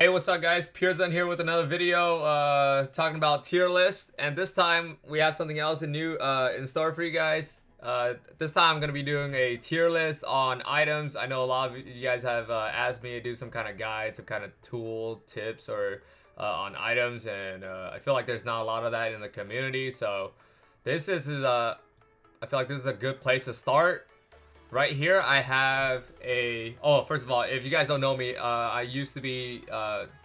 Hey, what's up guys? Purezhun here with another video talking about tier list, and this time we have something else new in store for you guys. This time I'm going to be doing a tier list on items. I know a lot of you guys have asked me to do some kind of guide, some kind of tool tips or on items, and I feel like there's not a lot of that in the community, so this is I feel like this is a good place to start. Right here, I have a... Oh, first of all, if you guys don't know me, I used to be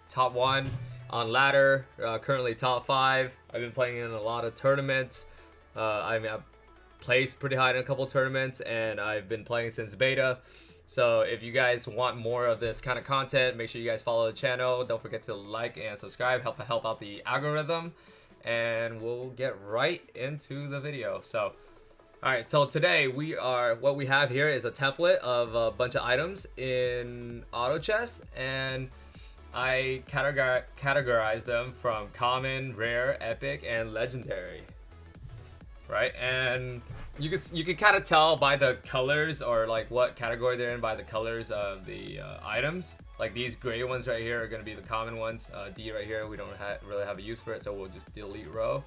top 1 on ladder, currently top 5. I've been playing in a lot of tournaments. I've placed pretty high in a couple tournaments, and I've been playing since beta. So if you guys want more of this kind of content, make sure you guys follow the channel. Don't forget to like and subscribe, help out the algorithm, and we'll get right into the video. So... Alright, so today what we have here is a template of a bunch of items in AUTOCHESS, and I categorize them from common, rare, epic, and legendary. Right, and you can kind of tell by the colors, or like what category they're in, by the colors of the items. Like these gray ones right here are going to be the common ones. D right here, we don't really have a use for it, so we'll just delete row.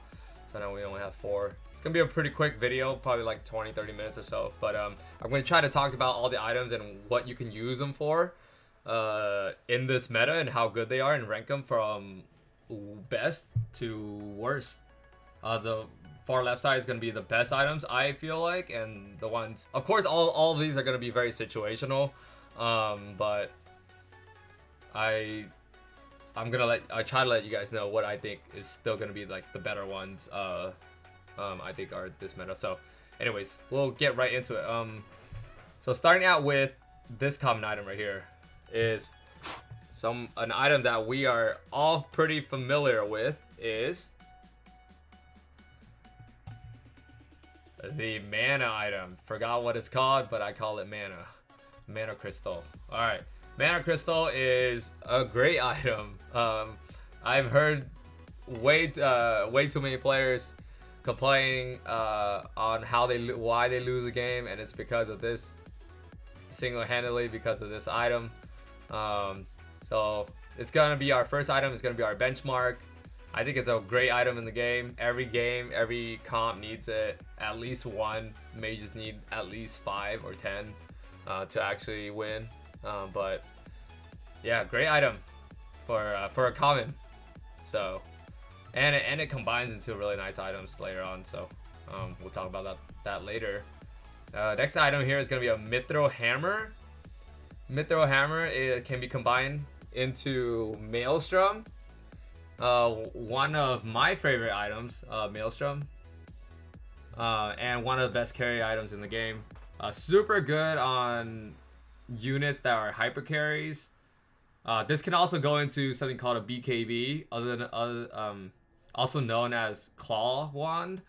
So now we only have 4. It's gonna be a pretty quick video, probably like 20-30 minutes or so, but I'm gonna try to talk about all the items and what you can use them for in this meta, and how good they are, and rank them from best to worst. The far left side is gonna be the best items, I feel like, and the ones, of course, all of these are gonna be very situational, but I try to let you guys know what I think is still gonna be like the better ones. I think are this meta. So, anyways, we'll get right into it. So starting out with this common item right here is an item that we are all pretty familiar with, is the mana item. Forgot what it's called, but I call it mana crystal. All right. Mana crystal is a great item. I've heard way too many players complaining on why they lose a game, and it's because of this, single-handedly because of this item. So it's gonna be our first item. It's gonna be our benchmark. I think it's a great item in the game. Every comp needs it. At least one. Mages need at least 5 or 10 to actually win. But yeah, great item for a common. So and it combines into really nice items later on. So we'll talk about that later. Next item here is gonna be a Mithril Hammer. Mithril Hammer, it can be combined into Maelstrom. One of my favorite items, Maelstrom, and one of the best carry items in the game. Super good on units that are hyper carries. This can also go into something called a BKB, also known as Claw Wand.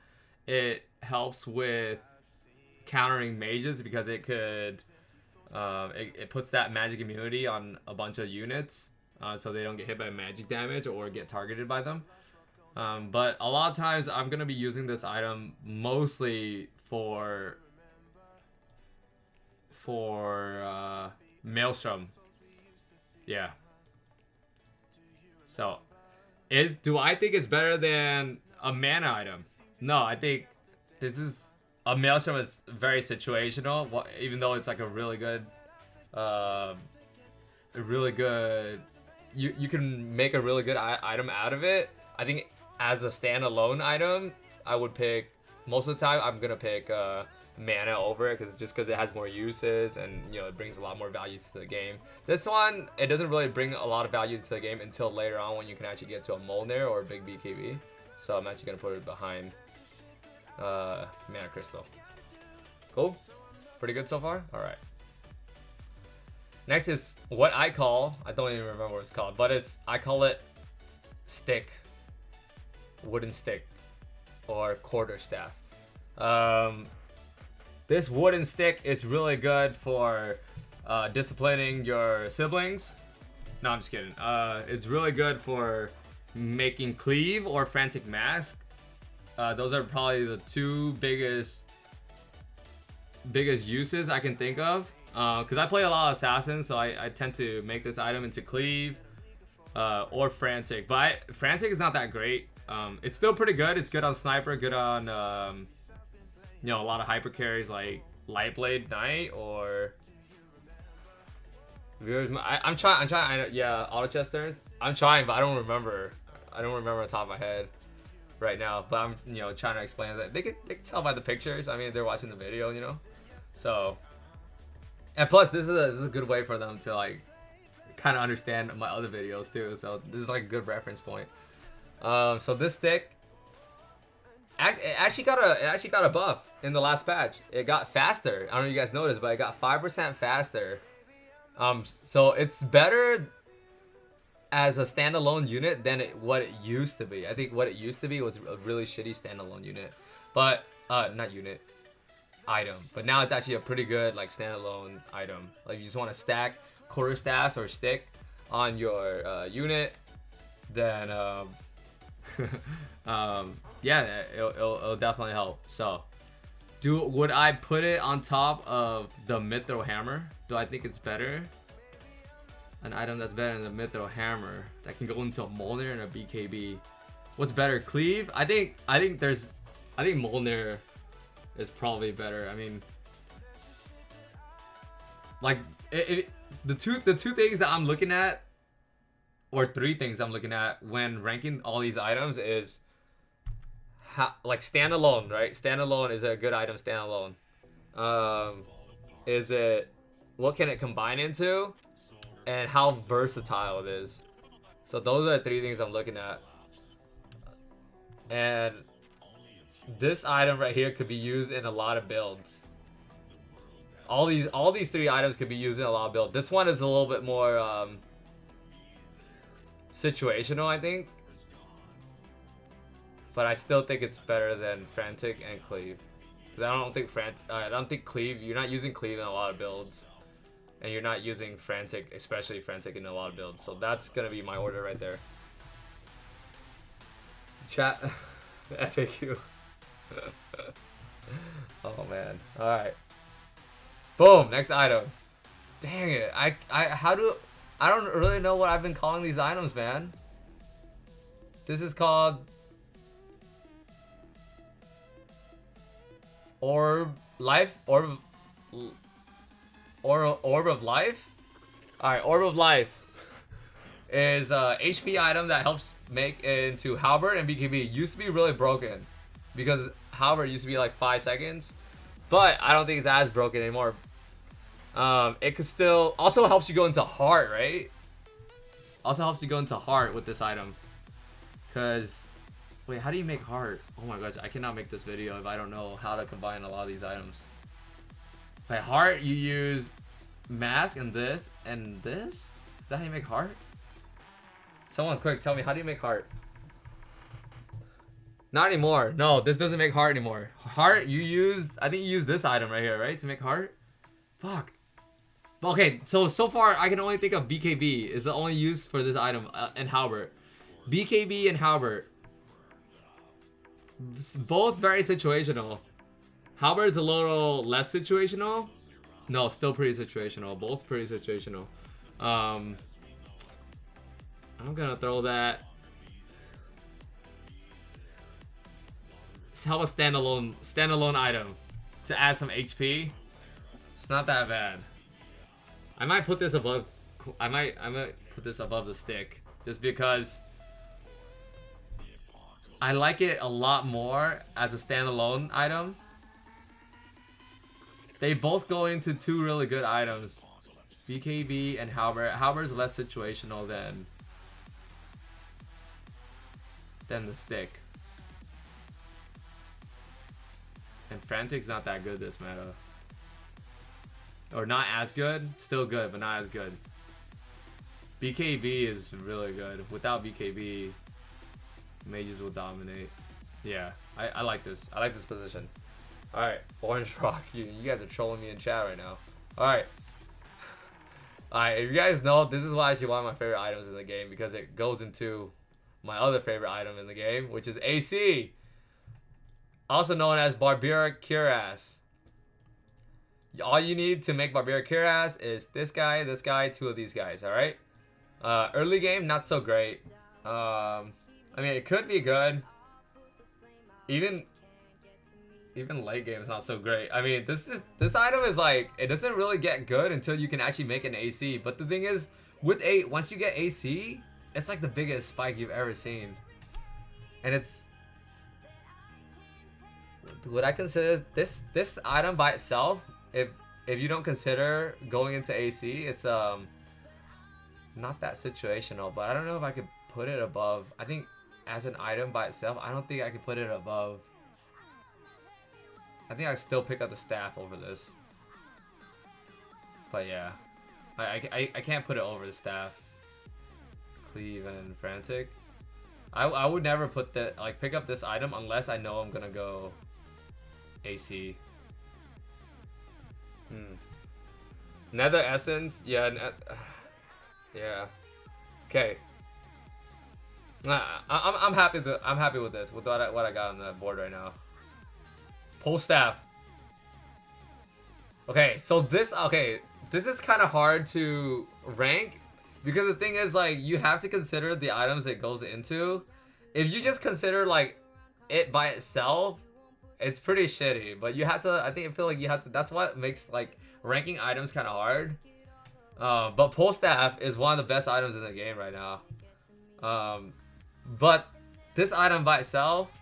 It helps with countering mages because it could it puts that magic immunity on a bunch of units, so they don't get hit by magic damage or get targeted by them. But a lot of times I'm gonna be using this item mostly for Maelstrom. Yeah. So do I think it's better than a mana item? No, I think this is a Maelstrom is very situational. Even though it's like a really good you can make a really good item out of it. I think as a standalone item, I would pick, most of the time I'm gonna pick mana over it, because it has more uses, and it brings a lot more value to the game. This one, it doesn't really bring a lot of value to the game until later on, when you can actually get to a Molnir or a big BKB. So I'm actually gonna put it behind mana crystal. Cool, pretty good so far. All right. Next is what I don't even remember what it's called, but I call it stick, wooden stick, or quarter staff. This wooden stick is really good for disciplining your siblings. No, I'm just kidding. It's really good for making cleave or frantic mask. Those are probably the two biggest uses I can think of. Because I play a lot of assassins, so I tend to make this item into cleave. or Frantic. But Frantic is not that great. It's still pretty good. It's good on Sniper, good on you know, a lot of hyper carries like Lightblade Knight or I'm trying. Yeah, AUTOCHESS turns. I'm trying, but I don't remember. I don't remember on top of my head right now. But I'm, you know, trying to explain that they can tell by the pictures. I mean, they're watching the video, you know. So, and plus, this is a good way for them to like kind of understand my other videos too. So this is like a good reference point. So this stick, it actually got a buff in the last patch. It got faster. I don't know if you guys noticed, but it got 5% faster. So it's better as a standalone unit than what it used to be. I think what it used to be was a really shitty standalone unit, but not unit, item. But now it's actually a pretty good like standalone item. Like you just want to stack quarterstaffs or stick on your unit, then yeah, it'll definitely help. So would I put it on top of the Mithril Hammer? Do I think it's better? An item that's better than the Mithril Hammer that can go into a Mjolnir and a BKB. What's better, Cleve? I think Mjolnir is probably better. I mean, like the two things that I'm looking at, or three things I'm looking at when ranking all these items is like standalone, right? Standalone, is a good item standalone. Is it, what can it combine into, and how versatile it is. So those are the three things I'm looking at. And this item right here could be used in a lot of builds. All these three items could be used in a lot of builds. This one is a little bit more situational, I think. But I still think it's better than Frantic and Cleve. Because I don't think Cleve, you're not using Cleve in a lot of builds. And you're not using Frantic, especially Frantic, in a lot of builds. So that's going to be my order right there. Chat. FAQ. Oh, man. Alright. Boom. Next item. Dang it. I don't really know what I've been calling these items, man. This is called Orb of Life. Alright, Orb of Life is a HP item that helps make it into Halbert and BKB. It used to be really broken because Halbert used to be like 5 seconds, but I don't think it's as broken anymore. It could still also helps you go into Heart, right? Also helps you go into Heart with this item. Cause wait, how do you make Heart? Oh my gosh, I cannot make this video if I don't know how to combine a lot of these items. By Heart, you use Mask and this and this? Is that how you make Heart? Someone quick, tell me, how do you make Heart? Not anymore. No, this doesn't make Heart anymore. Heart, I think you use this item right here, right? To make Heart? Fuck. Okay, so far I can only think of BKB is the only use for this item and Halbert. BKB and Halbert. Both very situational. Halbert's a little less situational. No, still pretty situational. Both pretty situational. I'm gonna throw that. Let's have a standalone item to add some HP. It's not that bad. I might put this above. I might put this above the stick just because I like it a lot more as a standalone item. They both go into two really good items. BKB and Halbert. Halbert's less situational than the stick. And Frantic's not that good this meta. Or not as good. Still good, but not as good. BKB is really good. Without BKB, mages will dominate. Yeah, I like this. I like this position. Alright, Orange Rock, you guys are trolling me in chat right now. Alright. Alright, if you guys know, this is why actually one of my favorite items in the game, because it goes into my other favorite item in the game, which is AC. Also known as Barbaric Cuirass. All you need to make Barbaric Cuirass is this guy, two of these guys, alright? Early game, not so great. I mean, it could be good. Even late game is not so great. I mean, this item is like, it doesn't really get good until you can actually make an AC. But the thing is, with once you get AC, it's like the biggest spike you've ever seen. And it's, would I consider this item by itself, if you don't consider going into AC, it's not that situational. But I don't know if I could put it above. I think as an item by itself, I don't think I could put it above. I think I still pick up the staff over this. But yeah, I can't put it over the staff. Cleve and frantic. I would never put that, like, pick up this item unless I know I'm gonna go AC. Nether essence, yeah, yeah. Okay. I'm happy with this, with what I got on the board right now. Pole staff. Okay, so this is kind of hard to rank because the thing is, like, you have to consider the items it goes into. If you just consider like it by itself, it's pretty shitty. But you have to, I feel like you have to. That's what makes like ranking items kind of hard. But pole staff is one of the best items in the game right now. But this item by itself,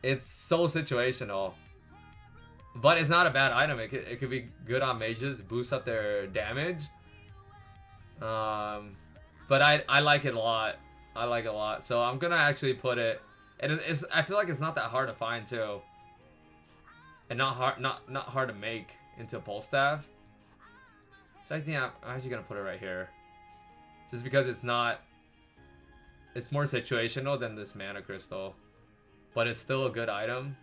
it's so situational. But it's not a bad item. It could be good on mages, boost up their damage. But I like it a lot. I like it a lot. So I'm gonna actually put it, and I feel like it's not that hard to find too, and not hard to make into a pole staff. So I think I'm actually gonna put it right here, just because it's more situational than this mana crystal, but it's still a good item,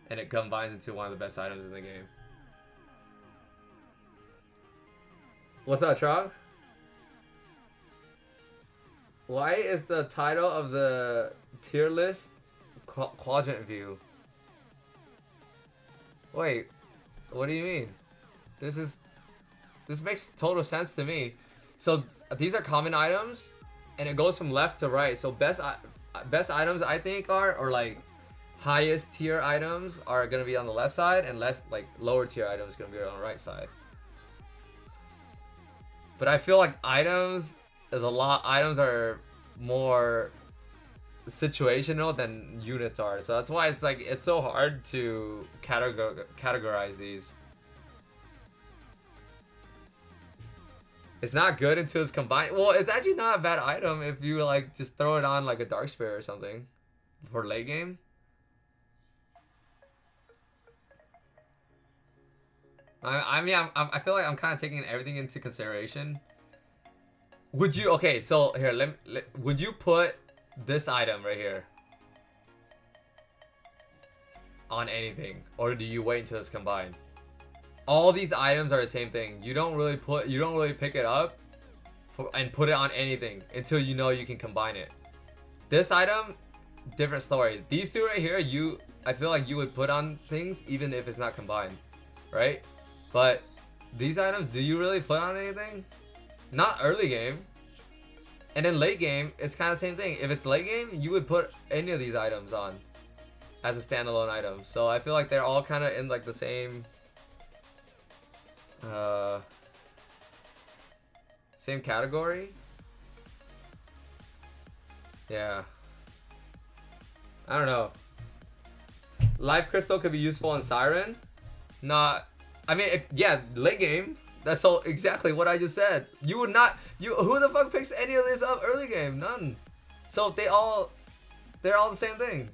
and it combines into one of the best items in the game. What's up, Trog? Why is the title of the tier list quadrant view? Wait, what do you mean? This makes total sense to me. So these are common items, and it goes from left to right. So best items I think or like highest tier items are gonna be on the left side, and less like lower tier items gonna be on the right side. But I feel like items are more situational than units are. So that's why it's so hard to categorize these. It's not good until it's combined. Well, it's actually not a bad item if you like just throw it on like a Dark Spirit or something for late game. I mean, I feel like I'm kind of taking everything into consideration. Would you, okay, so here, would you put this item right here on anything, or do you wait until it's combined? All these items are the same thing. You don't really pick it up and put it on anything until you know you can combine it. This item, different story. These two right here, I feel like you would put on things even if it's not combined, right? But these items, do you really put on anything? Not early game. And then late game, it's kind of the same thing. If it's late game, you would put any of these items on as a standalone item. So I feel like they're all kind of in like the same same category. Yeah. I don't know. Life Crystal could be useful in Siren. Not, I mean, yeah, late game. That's all exactly what I just said. You would not. Who the fuck picks any of this up early game? None. So they're all the same thing,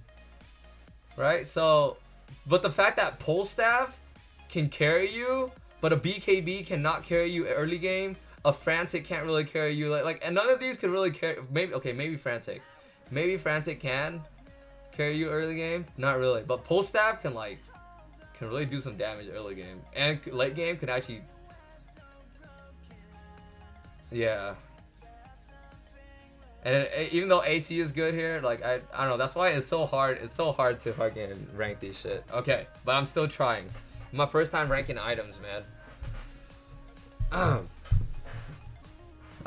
right? So, but the fact that pole staff can carry you, but a BKB cannot carry you early game. A frantic can't really carry you and none of these can really carry. Maybe frantic. Maybe frantic can carry you early game. Not really, but pole staff can really do some damage early game, and late game can actually. Yeah. And even though AC is good here, like I don't know, that's why it's so hard. It's so hard to fucking rank these shit. Okay, but I'm still trying. My first time ranking items, man.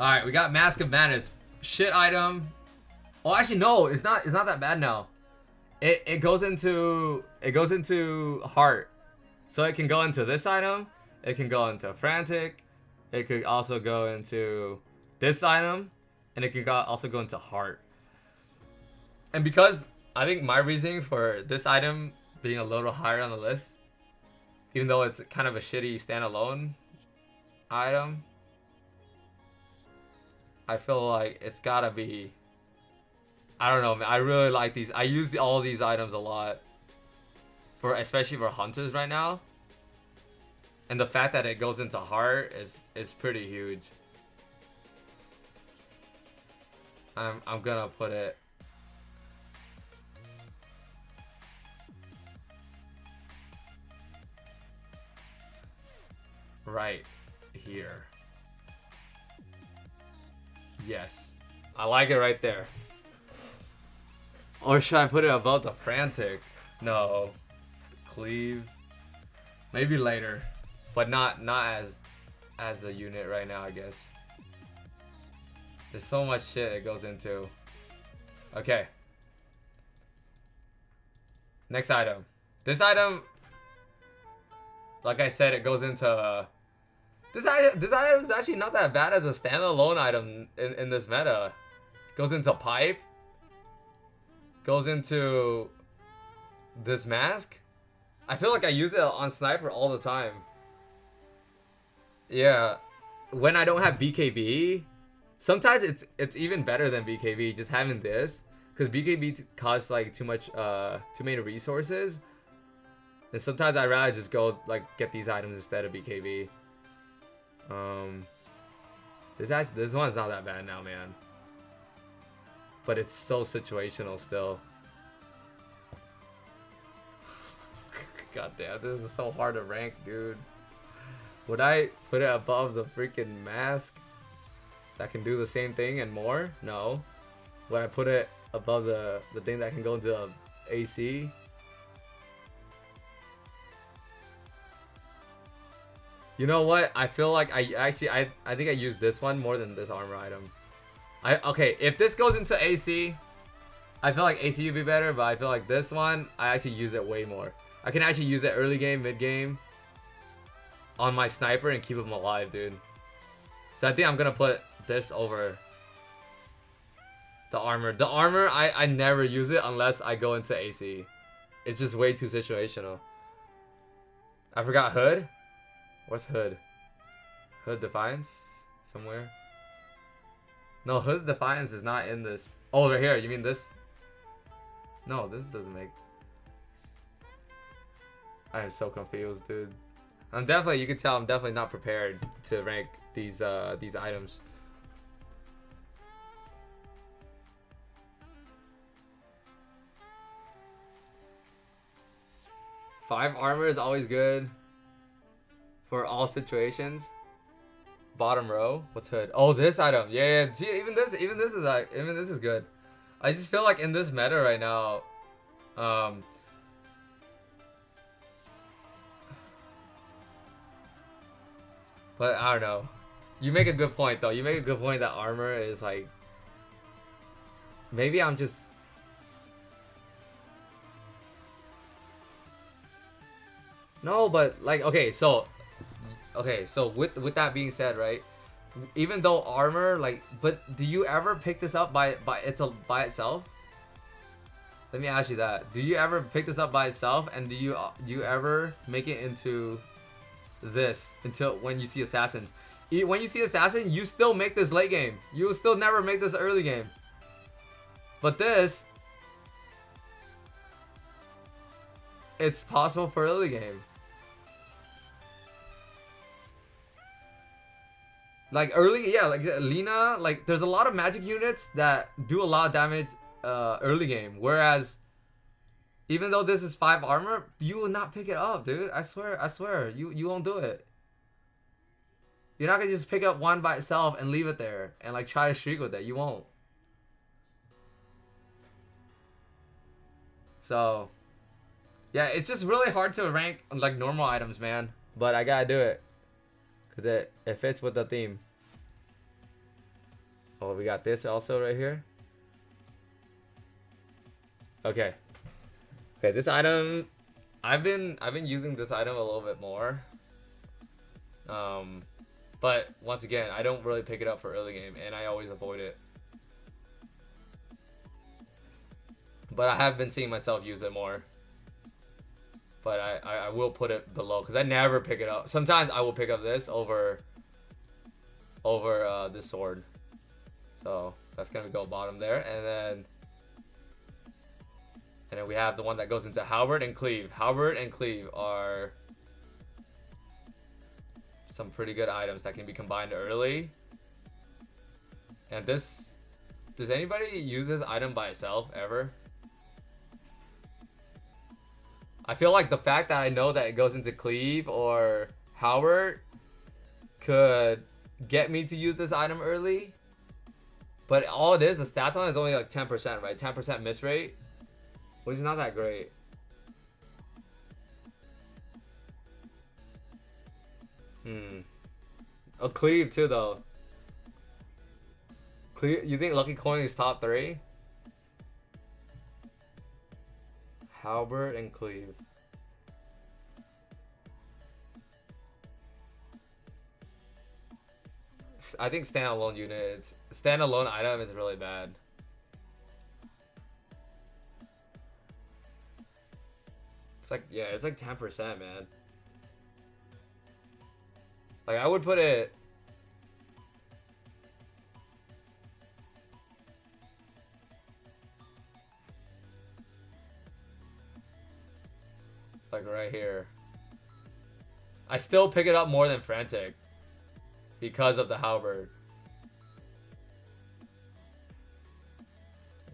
Alright, we got Mask of Madness. Shit item. Oh, actually, no, it's not that bad now. It goes into heart. So it can go into this item. It can go into frantic. It could also go into this item. And it could also go into heart. And because I think my reasoning for this item being a little higher on the list, even though it's kind of a shitty standalone item, I feel like it's gotta be, I don't know, man. I really like these. I use all these items a lot, especially for hunters right now. And the fact that it goes into heart is pretty huge. I'm gonna put it right here. Yes, I like it right there. Or should I put it above the frantic? No, cleave. Maybe later, but not as the unit right now, I guess. There's so much shit it goes into. Okay. Next item. This item, like I said, it goes into... This item is actually not that bad as a standalone item in this meta. Goes into pipe. Goes into this mask. I feel like I use it on sniper all the time. Yeah. When I don't have BKB, sometimes it's even better than BKB just having this, because BKB costs like too many resources. And sometimes I'd rather just go like get these items instead of BKB. This one's not that bad now, man. But it's so situational still. God damn, this is so hard to rank, dude. Would I put it above the freaking mask that can do the same thing and more? No. Would I put it above the thing that can go into AC? You know what? I feel like I think I use this one more than this armor item. Okay, if this goes into AC, I feel like AC would be better, but I feel like this one, I actually use it way more. I can actually use it early game, mid game, on my sniper and keep him alive, dude. So I think I'm gonna put this over the armor. The armor, I never use it unless I go into AC. It's just way too situational. I forgot Hood. What's Hood? Hood Defiance? Somewhere? No, Hood Defiance is not in this. Oh, right here. You mean this? No, this doesn't make... I am so confused, dude. I'm definitely, you can tell I'm definitely not prepared to rank these items. Five armor is always good for all situations. Bottom row. What's Hood? Oh, this item. Yeah. See, even this is good. I just feel like in this meta right now, but I don't know. You make a good point though. You make a good point that armor is like, maybe I'm just... No, but like, okay, so with that being said, right? Even though armor, like, but do you ever pick this up by itself? Let me ask you that. Do you ever pick this up by itself, and do you ever make it into this until when you see assassins? When you see assassin, you still make this late game. You will still never make this early game. But this, it's possible for early game. Like early, yeah, like Lina, like there's a lot of magic units that do a lot of damage early game. Whereas, even though this is 5 armor, you will not pick it up, dude. I swear, you won't do it. You're not gonna just pick up one by itself and leave it there and like try to streak with it. You won't. So, yeah, it's just really hard to rank like normal items, man. But I gotta do it. Cause it fits with the theme. Oh, we got this also right here. Okay. Okay, this item, I've been using this item a little bit more. But once again, I don't really pick it up for early game, and I always avoid it. But I have been seeing myself use it more. But I will put it below because I never pick it up. Sometimes I will pick up this over this sword. So that's gonna go bottom there, and then we have the one that goes into Halbert and Cleve. Halbert and Cleve are some pretty good items that can be combined early. And this, does anybody use this item by itself ever? I feel like the fact that I know that it goes into Cleve or Halbert could get me to use this item early. But all it is, the stats on it is only like 10%, right? 10% miss rate, which is not that great. A Cleve too, though. Cleve, you think Lucky Coin is top 3? Halbert and Cleve. I think standalone units, standalone item is really bad. It's like, yeah, it's like 10%, man. Like, I would put it like right here. I still pick it up more than Frantic because of the Halberd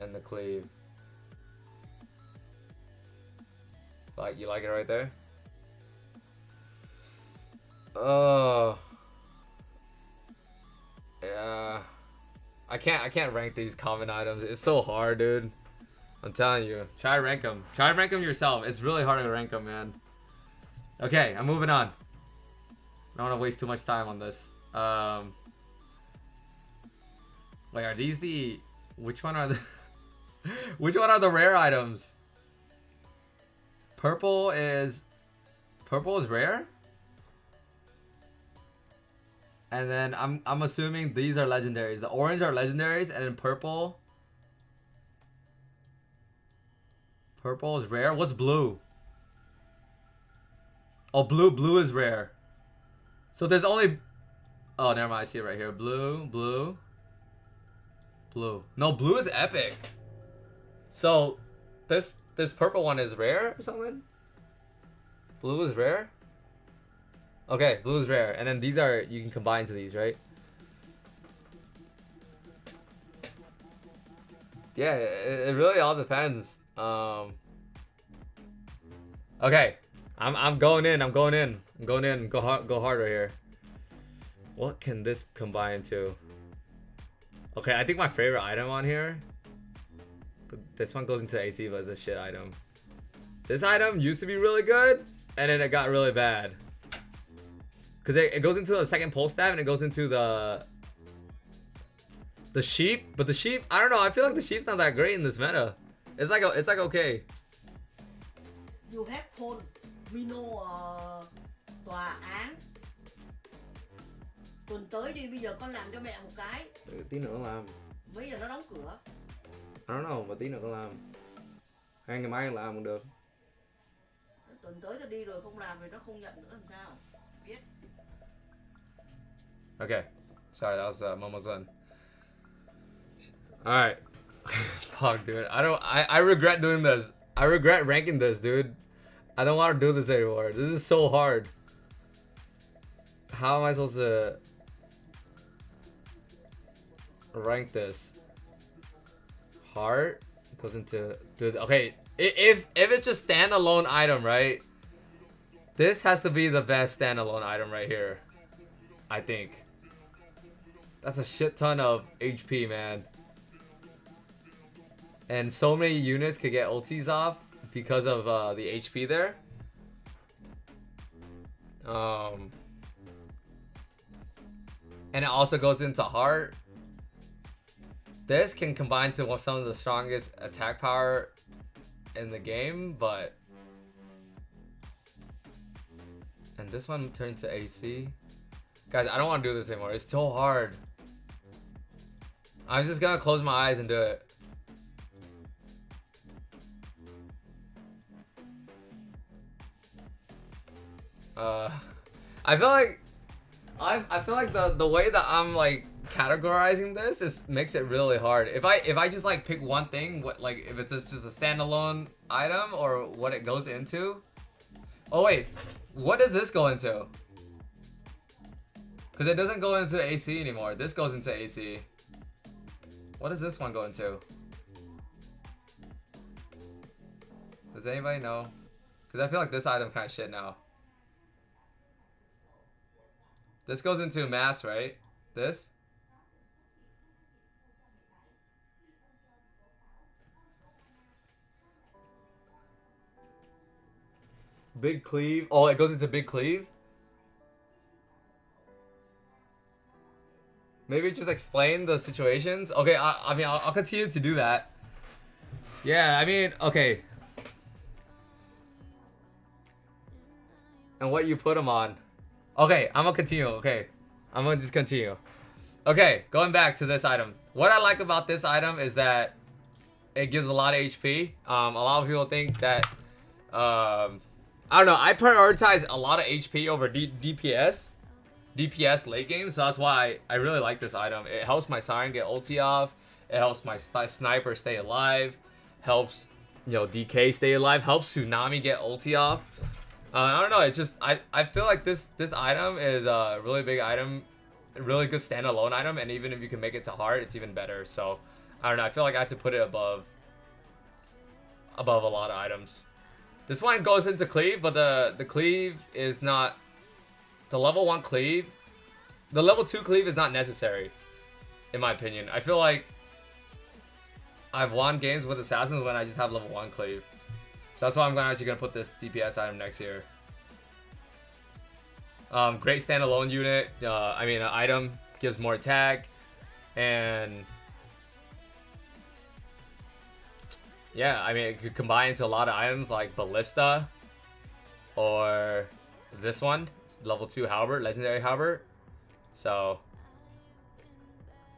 and the Cleve. Like, you like it right there? Oh, yeah. I can't rank these common items. It's so hard, dude. I'm telling you. Try to rank them. Try to rank them yourself. It's really hard to rank them, man. Okay, I'm moving on. I don't want to waste too much time on this. Wait, are these the... Which one are the... Which one are the rare items? Purple is rare? And then I'm assuming these are legendaries. The orange are legendaries, and then purple is rare. What's blue? Oh, blue is rare. So there's only... Oh, never mind. I see it right here. Blue. No, blue is epic. So this purple one is rare or something? Blue is rare? Okay, blue is rare. And then these are... You can combine to these, right? Yeah, it really all depends. Okay, I'm going in. Go hard right here. What can this combine to? Okay, I think my favorite item on here. This one goes into AC, but it's a shit item. This item used to be really good, and then it got really bad. Cause it goes into the second pulse stab, and it goes into the sheep. But the sheep, I don't know. I feel like the sheep's not that great in this meta. It's like okay. You have phone Mino tòa án. Tuần tới đi, bây giờ con làm cho mẹ một cái. Tí nữa con làm. Mấy giờ nó đóng cửa? I don't know, mà tí nữa con làm. Hay ngày mai con làm cũng được. Tuần tới tao đi rồi không làm thì nó không nhận nữa làm sao? Biết. Okay, sorry, that was Momo's-san. All right. Fuck, dude. I regret doing this. I regret ranking this, dude. I don't want to do this anymore. This is so hard. How am I supposed to rank this? Heart goes into... Dude, okay, if it's just standalone item, right? This has to be the best standalone item right here. I think. That's a shit ton of HP, man. And so many units could get ultis off because of the HP there. And it also goes into heart. this can combine to some of the strongest attack power in the game, but and this one turned to AC. Guys, I don't want to do this anymore. It's so hard. I'm just gonna close my eyes and do it. I feel like the way that I'm like categorizing this makes it really hard. If I just like pick one thing, what, like if it's just a standalone item or what it goes into. Oh wait, what does this go into? Because it doesn't go into AC anymore. This goes into AC. What does this one go into? Does anybody know? Because I feel like this item kind of shit now. This goes into mass, right? This? Big Cleve. Oh, it goes into Big Cleve? Maybe just explain the situations. Okay, I mean, I'll continue to do that. Yeah, I mean, okay. And what you put them on. Okay, I'm gonna continue. Okay, I'm gonna just continue. Okay, going back to this item. What I like about this item is that it gives a lot of HP. A lot of people think that, I don't know, I prioritize a lot of HP over DPS late game, so that's why I really like this item. It helps my Siren get ulti off. It helps my sniper stay alive. Helps, you know, DK stay alive. Helps Tsunami get ulti off. I don't know. It just I feel like this item is a really big item, a really good standalone item, and even if you can make it to hard, it's even better. So I don't know. I feel like I have to put it above a lot of items. This one goes into cleave, but the cleave is not. The level 1 cleave, the level 2 cleave is not necessary, in my opinion. I feel like I've won games with assassins when I just have level 1 cleave. So that's why I'm actually gonna put this DPS item next here. Great standalone unit. I mean, an item gives more attack, and yeah, I mean, it could combine into a lot of items like Ballista or this one. Level 2 Halbert, legendary Halbert. So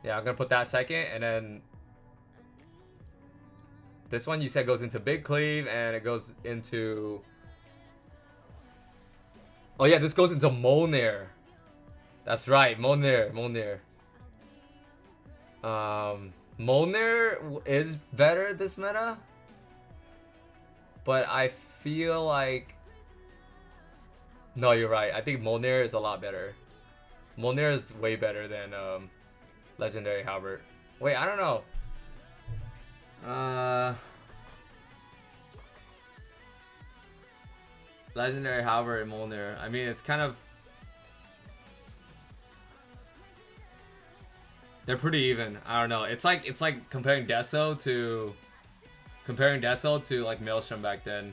yeah, I'm gonna put that second, and then this one you said goes into Big Cleave, and it goes into, oh yeah, this goes into Mjolnir. That's right, Mjolnir. Mjolnir is better this meta, but I feel like, no, you're right. I think Mjolnir is a lot better. Mjolnir is way better than legendary Halbert. Wait, I don't know. Legendary Halbert and Mjolnir. I mean, it's kind of, they're pretty even. I don't know. It's like comparing Deso to like Maelstrom back then.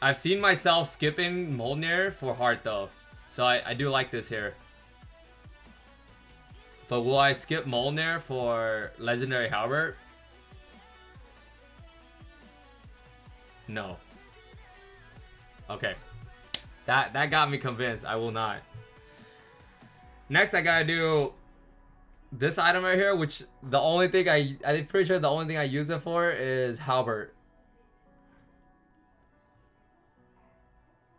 I've seen myself skipping Mjolnir for Heart though, so I do like this here. But will I skip Mjolnir for legendary Halbert? No. Okay. That got me convinced. I will not. Next, I gotta do this item right here, which the only thing I'm pretty sure the only thing I use it for is Halbert.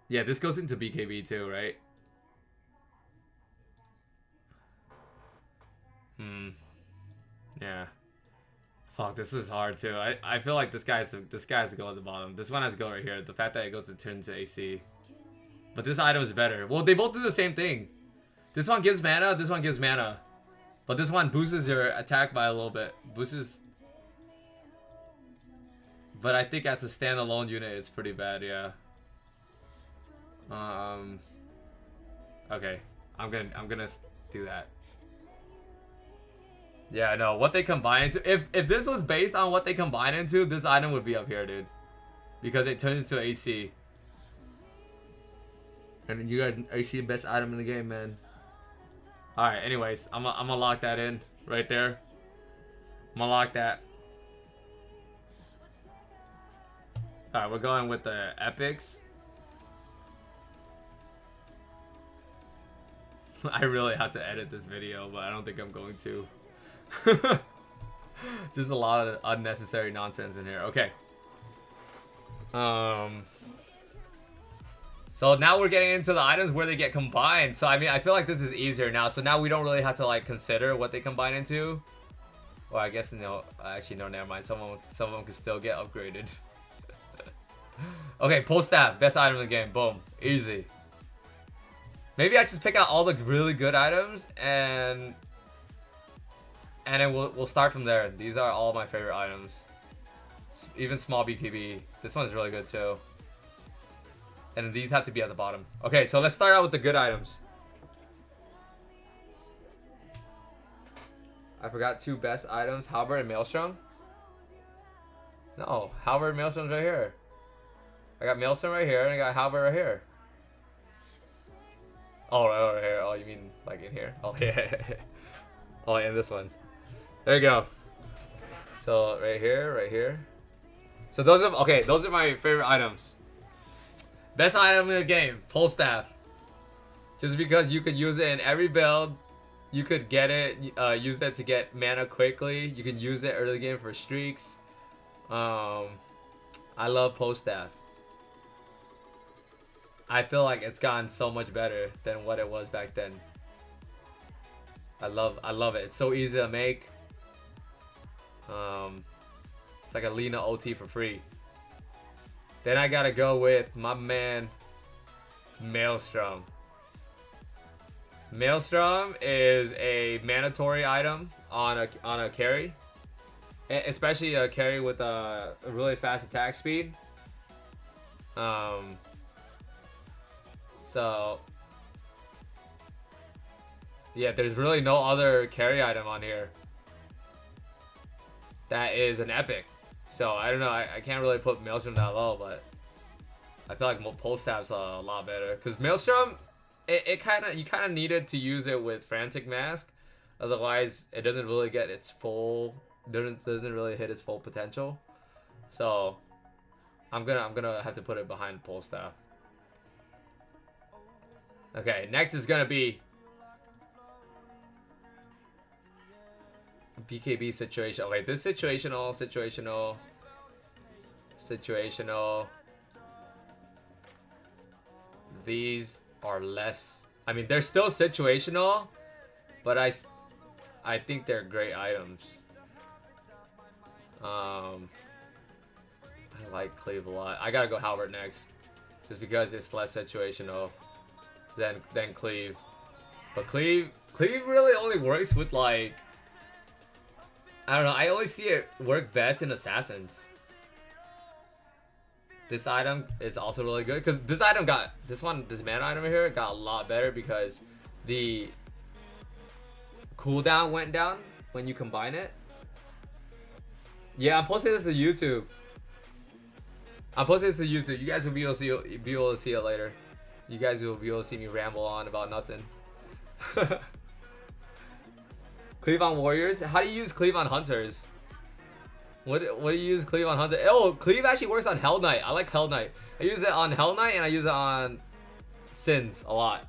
Yeah, this goes into BKB too, right? Yeah. Fuck, this is hard too. I feel like this guy has to go at the bottom. This one has to go right here. The fact that it goes to turn to AC. But this item is better. Well, they both do the same thing. This one gives mana, this one gives mana. But this one boosts your attack by a little bit. Boosts. But I think as a standalone unit, it's pretty bad, yeah. Okay. I'm gonna do that. Yeah, no, what they combine into, if this was based on what they combine into, this item would be up here, dude. Because it turns into AC. And you got AC the best item in the game, man. All right. Anyways, I'm gonna lock that in right there. I'm gonna lock that. All right, we're going with the epics. I really had to edit this video, but I don't think I'm going to. Just a lot of unnecessary nonsense in here. Okay. So now we're getting into the items where they get combined. So I mean, I feel like this is easier now. So now we don't really have to like consider what they combine into. Well, I guess no. Actually, no. Never mind. Some of them can still get upgraded. Okay, pull staff, best item in the game. Boom, easy. Maybe I just pick out all the really good items and then we'll start from there. These are all my favorite items. Even small BKB. This one's really good too. And these have to be at the bottom. Okay, so let's start out with the good items. I forgot 2 best items, Halbert and Maelstrom. No, Halbert and Maelstrom's right here. I got Maelstrom right here and I got Halbert right here. Oh, right here. Oh, you mean like in here? Oh, yeah. Oh, in this one. There you go. So right here, right here. So those are okay. Those are my favorite items. Best item in the game, pole staff. Just because you could use it in every build, you could get it, use it to get mana quickly. You can use it early game for streaks. I love pole staff. I feel like it's gotten so much better than what it was back then. I love it. It's so easy to make. It's like a Lena OT for free. Then I gotta go with my man Maelstrom. Maelstrom is a mandatory item on a carry, especially a carry with a really fast attack speed. So yeah, there's really no other carry item on here that is an epic. So I don't know, I can't really put Maelstrom that low, but I feel like pole staff's a lot better because Maelstrom, you kind of needed to use it with Frantic Mask, otherwise it doesn't really get its full, doesn't really hit its full potential. So I'm gonna have to put it behind pole staff. Okay, next is gonna be BKB situation. Okay, this situational. These are less. I mean, they're still situational, but I think they're great items. I like Cleve a lot. I gotta go Halbert next, just because it's less situational than Cleve. But Cleve really only works with like, I don't know, I only see it work best in Assassins. This item is also really good because this item got, this mana item here got a lot better because the cooldown went down when you combine it. Yeah, I'm posting this to YouTube. You guys will be able to see it later. You guys will be able to see me ramble on about nothing. Cleave on warriors? How do you use cleave on hunters? What do you use cleave on hunter? Oh, cleave actually works on Hell Knight. I like Hell Knight. I use it on Hell Knight and I use it on Sins a lot.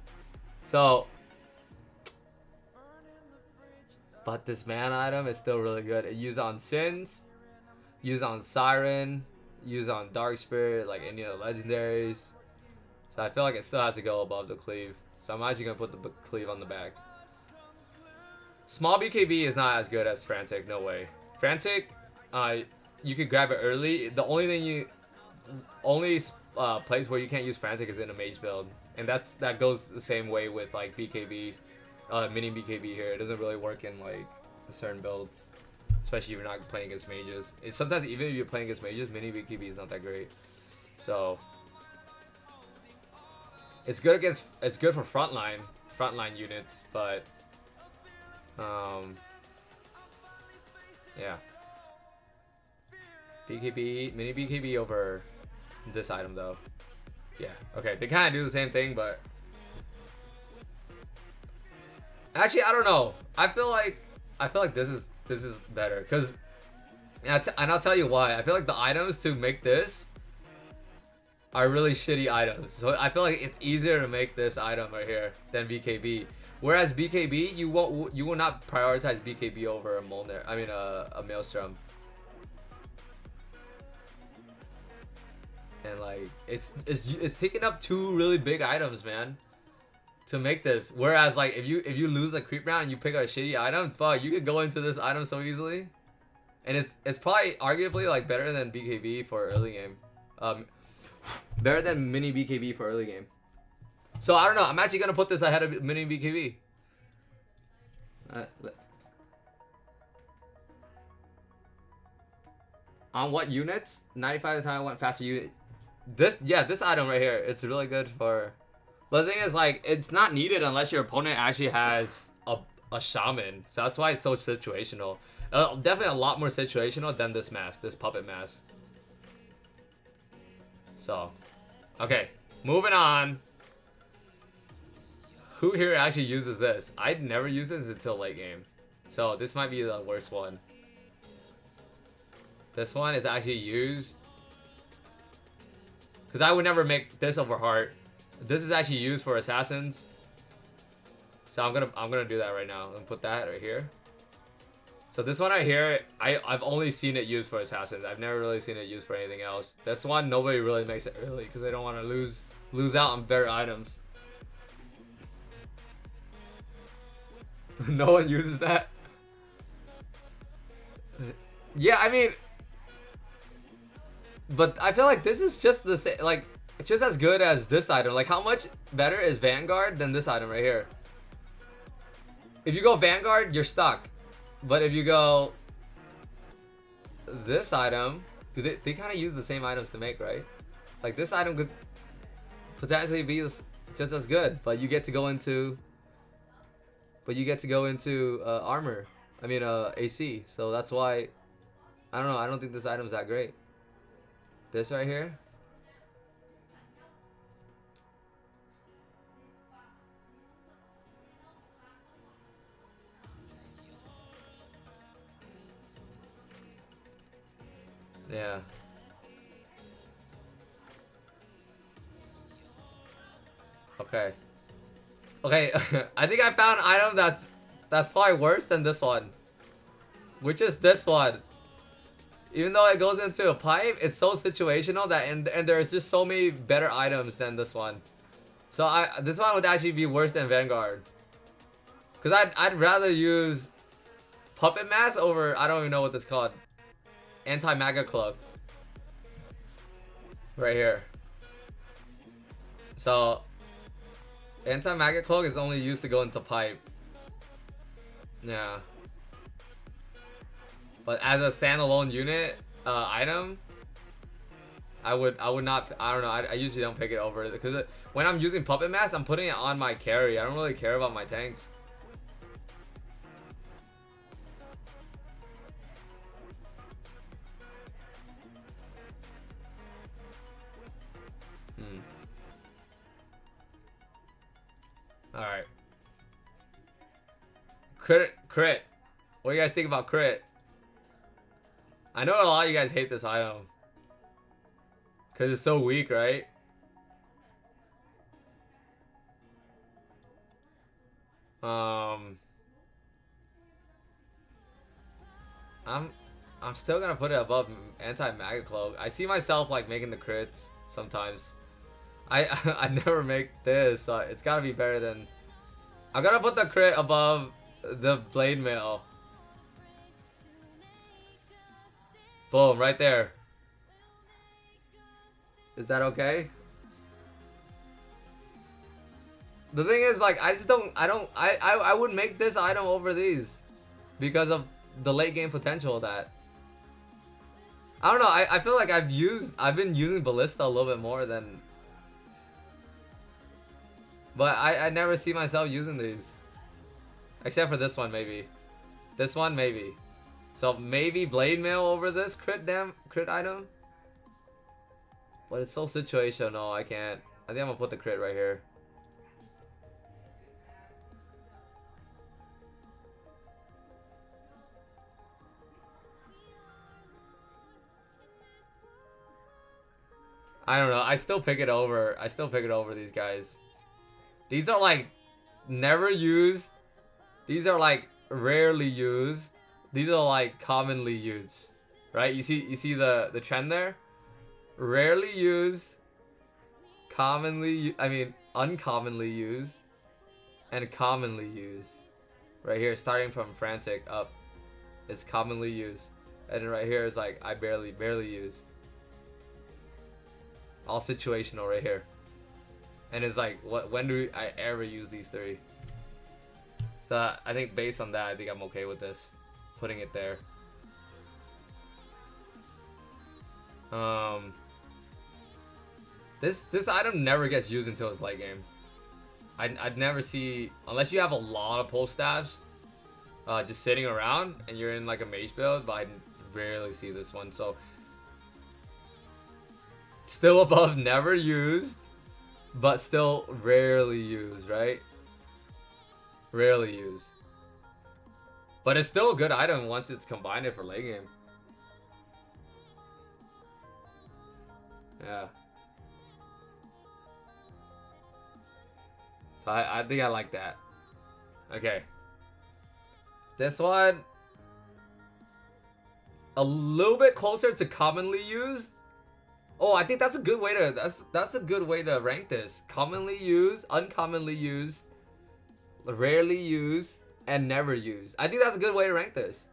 So, but this man item is still really good. It use on Sins, use on Siren, use on Dark Spirit, like any of the legendaries. So I feel like it still has to go above the cleave. So I'm actually gonna put the cleave on the back. Small BKB is not as good as Frantic, no way. Frantic, you could grab it early. The only place where you can't use Frantic is in a mage build, and that goes the same way with like BKB, mini BKB here. It doesn't really work in like certain builds, especially if you're not playing against mages. Sometimes even if you're playing against mages, mini BKB is not that great. So it's good for frontline units, but yeah. BKB, mini BKB over this item though. Yeah, okay, they kind of do the same thing, but Actually, I don't know. I feel like this is better because, and I'll tell you why. I feel like the items to make this are really shitty items. So I feel like it's easier to make this item right here than BKB. Whereas BKB, you will not prioritize BKB over a Molnar. I mean a Maelstrom. And like it's taking up 2 really big items, man, to make this. Whereas like if you lose a creep round and you pick a shitty item, fuck, you could go into this item so easily. And it's probably arguably like better than BKB for early game. Better than mini BKB for early game. So I don't know. I'm actually gonna put this ahead of mini BKB. On what units? 95 of the time I went faster unit. This item right here, it's really good for. But the thing is, like, it's not needed unless your opponent actually has a shaman. So that's why it's so situational. Definitely a lot more situational than this mask, this puppet mask. So, okay, moving on. Who here actually uses this? I'd never use this until late game. So this might be the worst one. This one is actually used. Because I would never make this over heart. This is actually used for assassins. So I'm gonna do that right now and put that right here. So this one right here, I've only seen it used for assassins. I've never really seen it used for anything else. This one, nobody really makes it early because they don't want to lose out on better items. No one uses that. Yeah, I mean, but I feel like this is just the same, like just as good as this item. Like, how much better is Vanguard than this item right here? If you go Vanguard, you're stuck. But if you go this item, they kind of use the same items to make, right? Like this item could potentially be just as good, but you get to go into armor. I mean AC. So that's why I don't know. I don't think this item's that great. This right here. Yeah. Okay. Okay, I think I found an item that's probably worse than this one. Which is this one. Even though it goes into a pipe, it's so situational that and there's just so many better items than this one. So this one would actually be worse than Vanguard. Cause I'd rather use Puppet Mask over, I don't even know what this is called. Anti-Maga Cloak. Right here. So Anti-Maga Cloak is only used to go into pipe. Yeah. But as a standalone unit item, I would not. I don't know. I usually don't pick it over because when I'm using Puppet Mask, I'm putting it on my carry. I don't really care about my tanks. All right. Crit. What do you guys think about crit? I know a lot of you guys hate this item. Because it's so weak, right? I'm still gonna put it above Anti-Maga Cloak. I see myself like making the crits sometimes. I never make this, so it's gotta be better than. I'm gonna put the crit above the Blade Mail. Boom, right there. Is that okay? The thing is, like, I would make this item over these because of the late game potential of that. I don't know. I feel like I've been using Ballista a little bit more than. But I never see myself using these. Except for this one, maybe. This one, maybe. So maybe Blade Mail over this crit item. But it's so situational. No, I can't. I think I'm gonna put the crit right here. I don't know. I still pick it over. I still pick it over these guys. These are like never used. These are like rarely used. These are like commonly used, right? You see the trend there. Rarely used, uncommonly used, and commonly used. Right here, starting from frantic up, is commonly used, and then right here is like I barely used. All situational right here, and it's like when do I ever use these three? So I think based on that, I think I'm okay with this, putting it there. This item never gets used until it's late game. I'd never see, unless you have a lot of pole staffs just sitting around and you're in like a mage build, but I rarely see this one. So still above never used, but still rarely used, right? Rarely used. But it's still a good item once it's combined for late game. Yeah. So I think I like that. Okay. This one, a little bit closer to commonly used. Oh, I think that's a good way to that's a good way to rank this. Commonly used, uncommonly used, rarely used, and never used. I think that's a good way to rank this.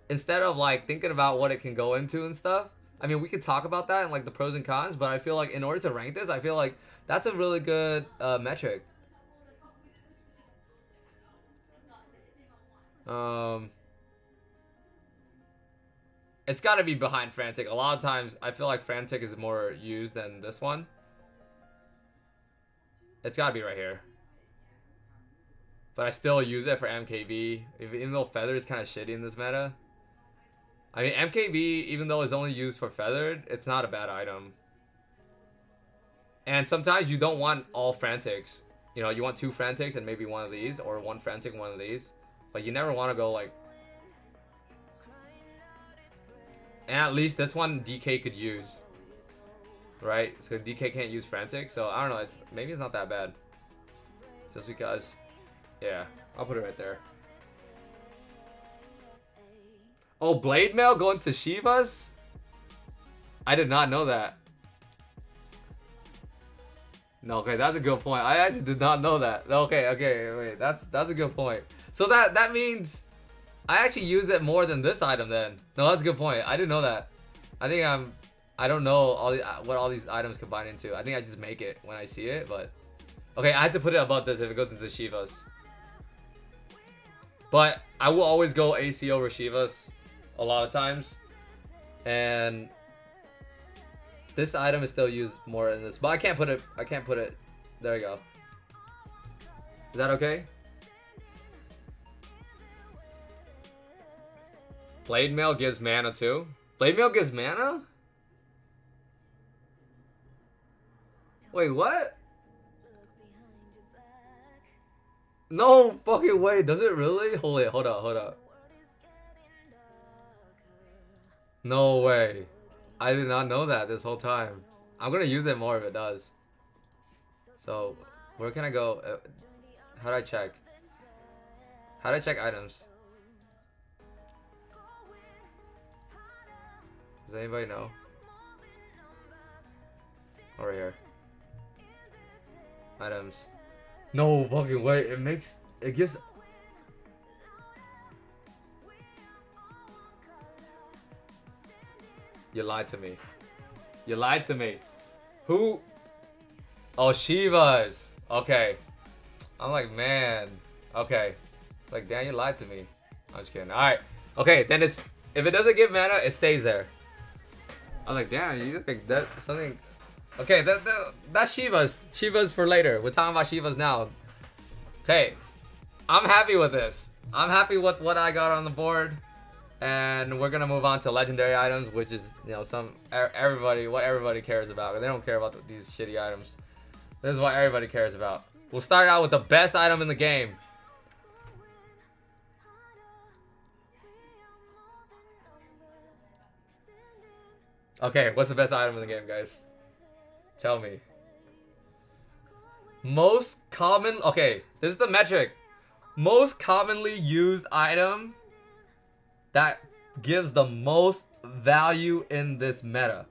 Instead of like thinking about what it can go into and stuff. I mean, we could talk about that and like the pros and cons, but I feel like in order to rank this, I feel like that's a really good metric. It's got to be behind Frantic. A lot of times, I feel like Frantic is more used than this one. It's got to be right here. But I still use it for MKB, even though Feathered is kind of shitty in this meta. I mean, MKB, even though it's only used for Feathered, it's not a bad item. And sometimes you don't want all Frantics. You know, you want 2 Frantics and maybe one of these, or 1 Frantic and one of these. But you never want to go like... And at least this one DK could use. Right? So DK can't use Frantic, so I don't know, maybe it's not that bad. Just because... Yeah, I'll put it right there. Oh, Blade Mail going to Shivas? I did not know that. No, okay, that's a good point. I actually did not know that. Okay, wait, that's a good point. So that means I actually use it more than this item then. No, that's a good point. I didn't know that. I think I don't know what all these items combine into. I think I just make it when I see it, but okay, I have to put it above this if it goes into Shivas. But I will always go AC over Shivas a lot of times. And this item is still used more in this, but I can't put it. There we go. Is that okay? Blade Mail gives mana too. Blade Mail gives mana? Wait, what? No fucking way. Does it really? Hold up. No way. I did not know that this whole time. I'm gonna use it more if it does. So, where can I go? How do I check? How do I check items? Does anybody know? Over here. Items. No fucking way. It gives... You lied to me. You lied to me. Who? Oh, Shivas. Okay. I'm like, man. Okay. Like, damn, you lied to me. I'm just kidding. Alright. Okay, then it's... If it doesn't give mana, it stays there. I'm like, damn, you think that something... Okay, that's Shivas. Shivas for later. We're talking about Shivas now. Okay. I'm happy with this. I'm happy with what I got on the board. And we're gonna move on to legendary items, which is, you know, what everybody cares about. They don't care about these shitty items. This is what everybody cares about. We'll start out with the best item in the game. Okay, what's the best item in the game, guys? Tell me. Most common... Okay, this is the metric. Most commonly used item that gives the most value in this meta.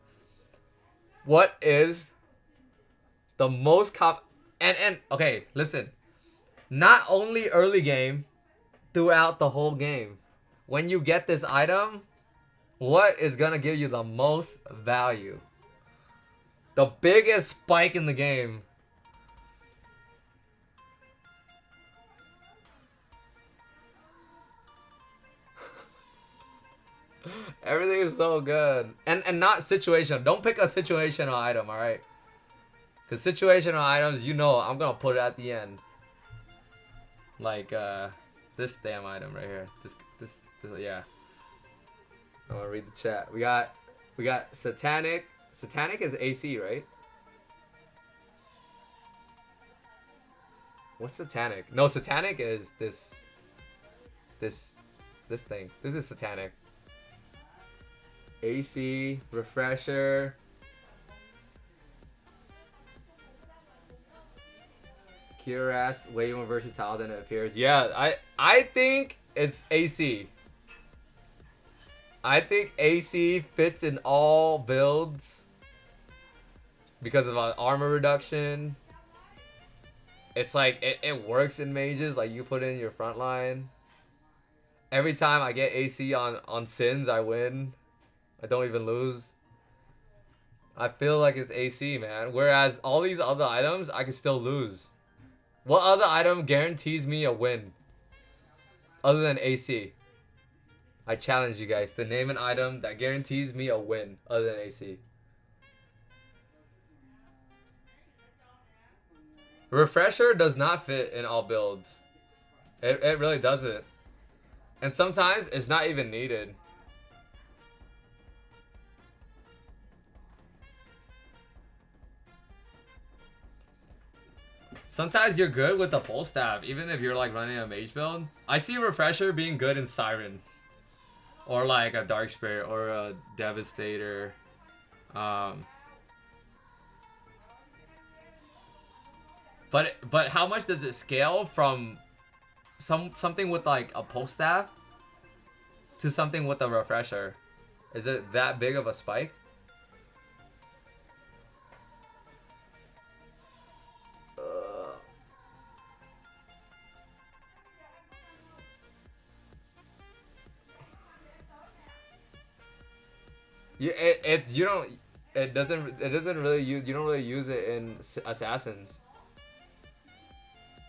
What is the most and okay, listen. Not only early game, throughout the whole game. When you get this item, what is gonna give you the most value? The biggest spike in the game. Everything is so good. And not situational. Don't pick a situational item, alright? Because situational items, you know, I'm gonna put it at the end. Like, this damn item right here. This yeah. I'm gonna read the chat. We got Satanic. Satanic is AC, right? What's Satanic? No, Satanic is this thing. This is Satanic. AC, Refresher. Cuirass, way more versatile than it appears. Yeah, I think it's AC. I think AC fits in all builds because of armor reduction. It's like it works in mages. Like you put it in your front line. Every time I get AC on Sins, I win. I don't even lose. I feel like it's AC, man. Whereas all these other items, I can still lose. What other item guarantees me a win? Other than AC. I challenge you guys to name an item that guarantees me a win other than AC. Refresher does not fit in all builds. It really doesn't. And sometimes it's not even needed. Sometimes you're good with the pole staff, even if you're like running a mage build. I see Refresher being good in Siren. Or like a Dark Spirit or a Devastator. But how much does it scale from something with like a pole staff to something with a Refresher? Is it that big of a spike? You don't really use it in assassins.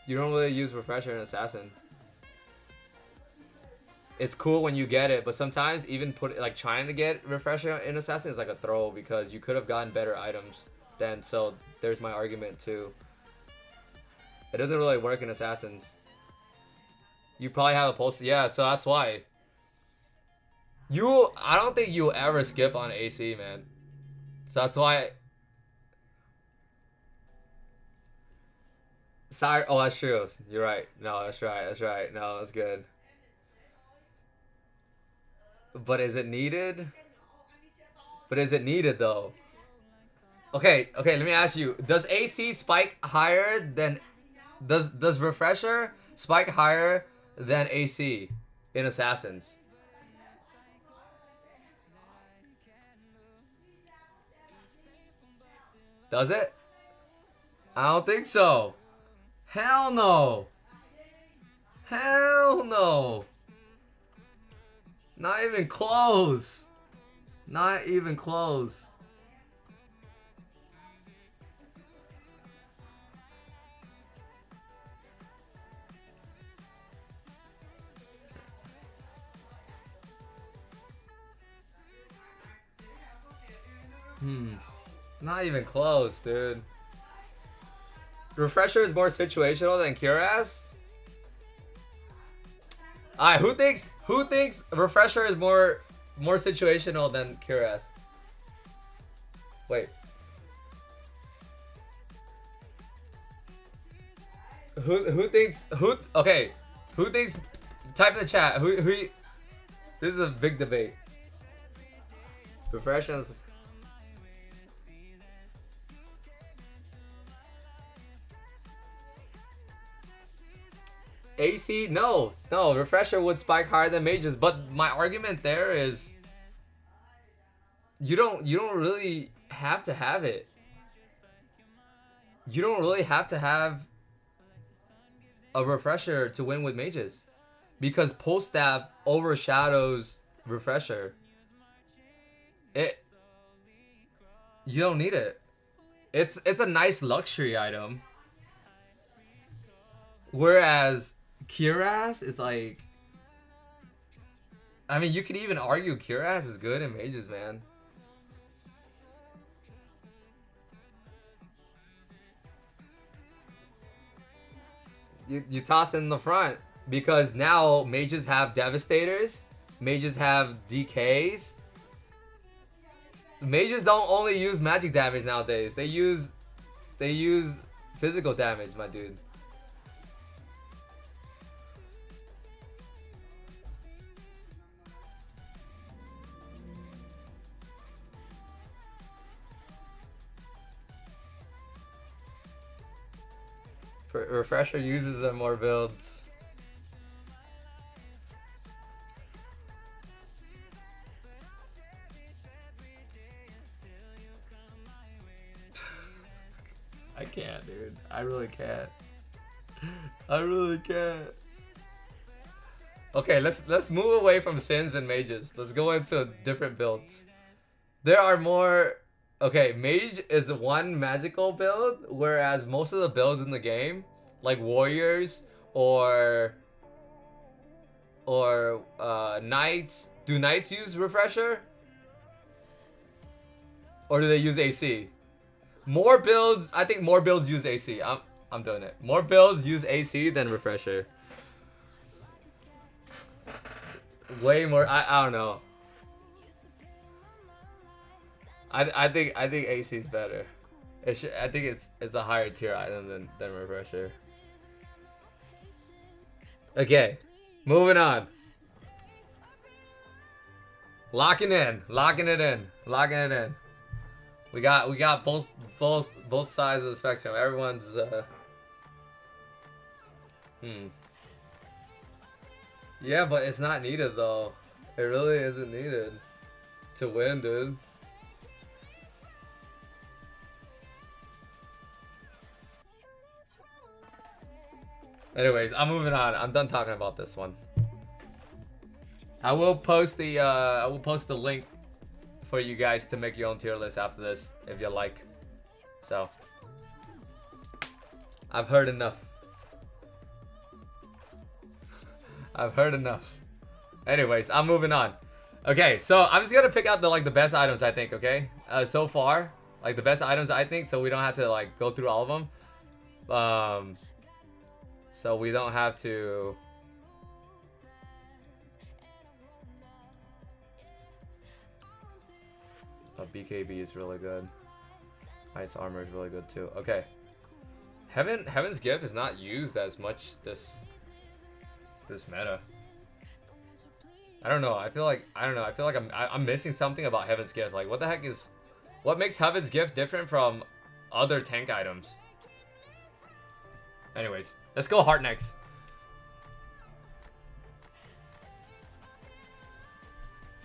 You don't really use Refresher in assassin. It's cool when you get it, but sometimes even trying to get Refresher in assassin is like a throw because you could have gotten better items then. So there's my argument too. It doesn't really work in assassins. You probably have a pulse, yeah. So that's why. I don't think you'll ever skip on AC, man. So that's why. Sorry. Oh, that's true. You're right. No, that's right. That's right. No, that's good. But is it needed? But is it needed though? Okay. Okay. Let me ask you. Does AC spike higher than? Does Refresher spike higher than AC in assassins? Does it? I don't think so. Hell no. Hell no. Not even close. Not even close. Not even close, dude. Refresher is more situational than Cuirass? Alright, who thinks Refresher is more situational than Cuirass? Wait. Who thinks okay. Who thinks type in the chat. Who this is a big debate. Refresher's AC? No, refresher would spike higher than mages, but my argument there is you don't really have to have it. You don't really have to have a refresher to win with mages, because pulse staff overshadows refresher. You don't need it. It's a nice luxury item. Whereas Cuirass is like, I mean, you could even argue Cuirass is good in mages, man. You toss it in the front because now mages have devastators, mages have DKs. Mages don't only use magic damage nowadays. They use physical damage, my dude. Refresher uses in more builds. I can't, dude. I really can't. I really can't. Okay, let's move away from sins and mages. Let's go into different builds. There are more. Okay, mage is one magical build, whereas most of the builds in the game, like warriors or knights, do knights use refresher? Or do they use AC? More builds, I think more builds use AC. I'm doing it. More builds use AC than refresher. Way more. I don't know. I think AC is better. I think it's a higher tier item than refresher. Okay, moving on. Locking it in. We got both sides of the spectrum. Everyone's Yeah, but it's not needed though. It really isn't needed to win, dude. Anyways, I'm moving on. I'm done talking about this one. I will post the link for you guys to make your own tier list after this if you like. So I've heard enough. I've heard enough. Anyways, I'm moving on. Okay, so I'm just gonna pick out the best items I think. Okay, so far, like the best items I think, so we don't have to like go through all of them. So we don't have to. Oh, BKB is really good. Ice armor is really good too. Okay. Heaven's Gift is not used as much this meta. I don't know. I feel like I'm missing something about Heaven's Gift. Like, what the heck is, what makes Heaven's Gift different from other tank items? Anyways, let's go Heart next.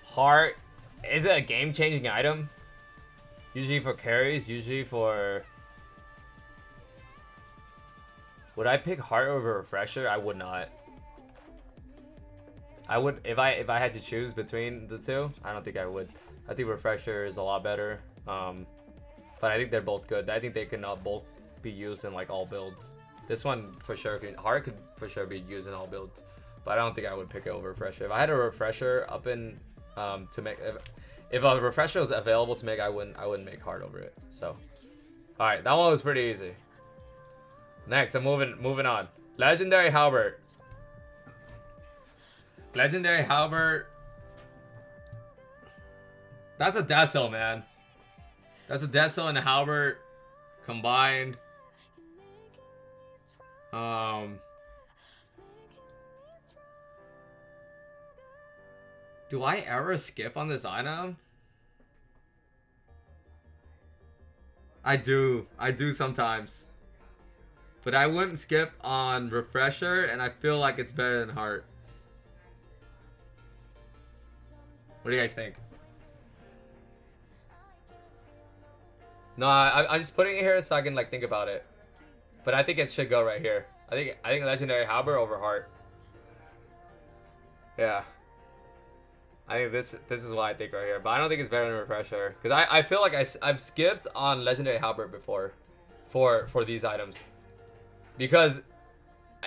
Heart, is it a game-changing item? Usually for carries, usually for... Would I pick Heart over Refresher? I would not. I would, if I had to choose between the two, I don't think I would. I think Refresher is a lot better. But I think they're both good. I think they can both be used in like all builds. This one for sure Heart could for sure be used in all builds, but I don't think I would pick it over Refresher. If I had a Refresher up in to make, if a Refresher was available to make, I wouldn't make Heart over it. So, all right, that one was pretty easy. Next, I'm moving on. Legendary Halbert. Legendary Halbert. That's a Deso, man. That's a Deso and a Halbert combined. Do I ever skip on this item? I do sometimes. But I wouldn't skip on Refresher, and I feel like it's better than Heart. What do you guys think? No, I'm just putting it here so I can like think about it. But I think it should go right here. I think Legendary Halbert over Heart. Yeah. I think this is what I think right here. But I don't think it's better than Refresher. Because I feel like I've skipped on Legendary Halbert before. For these items. Because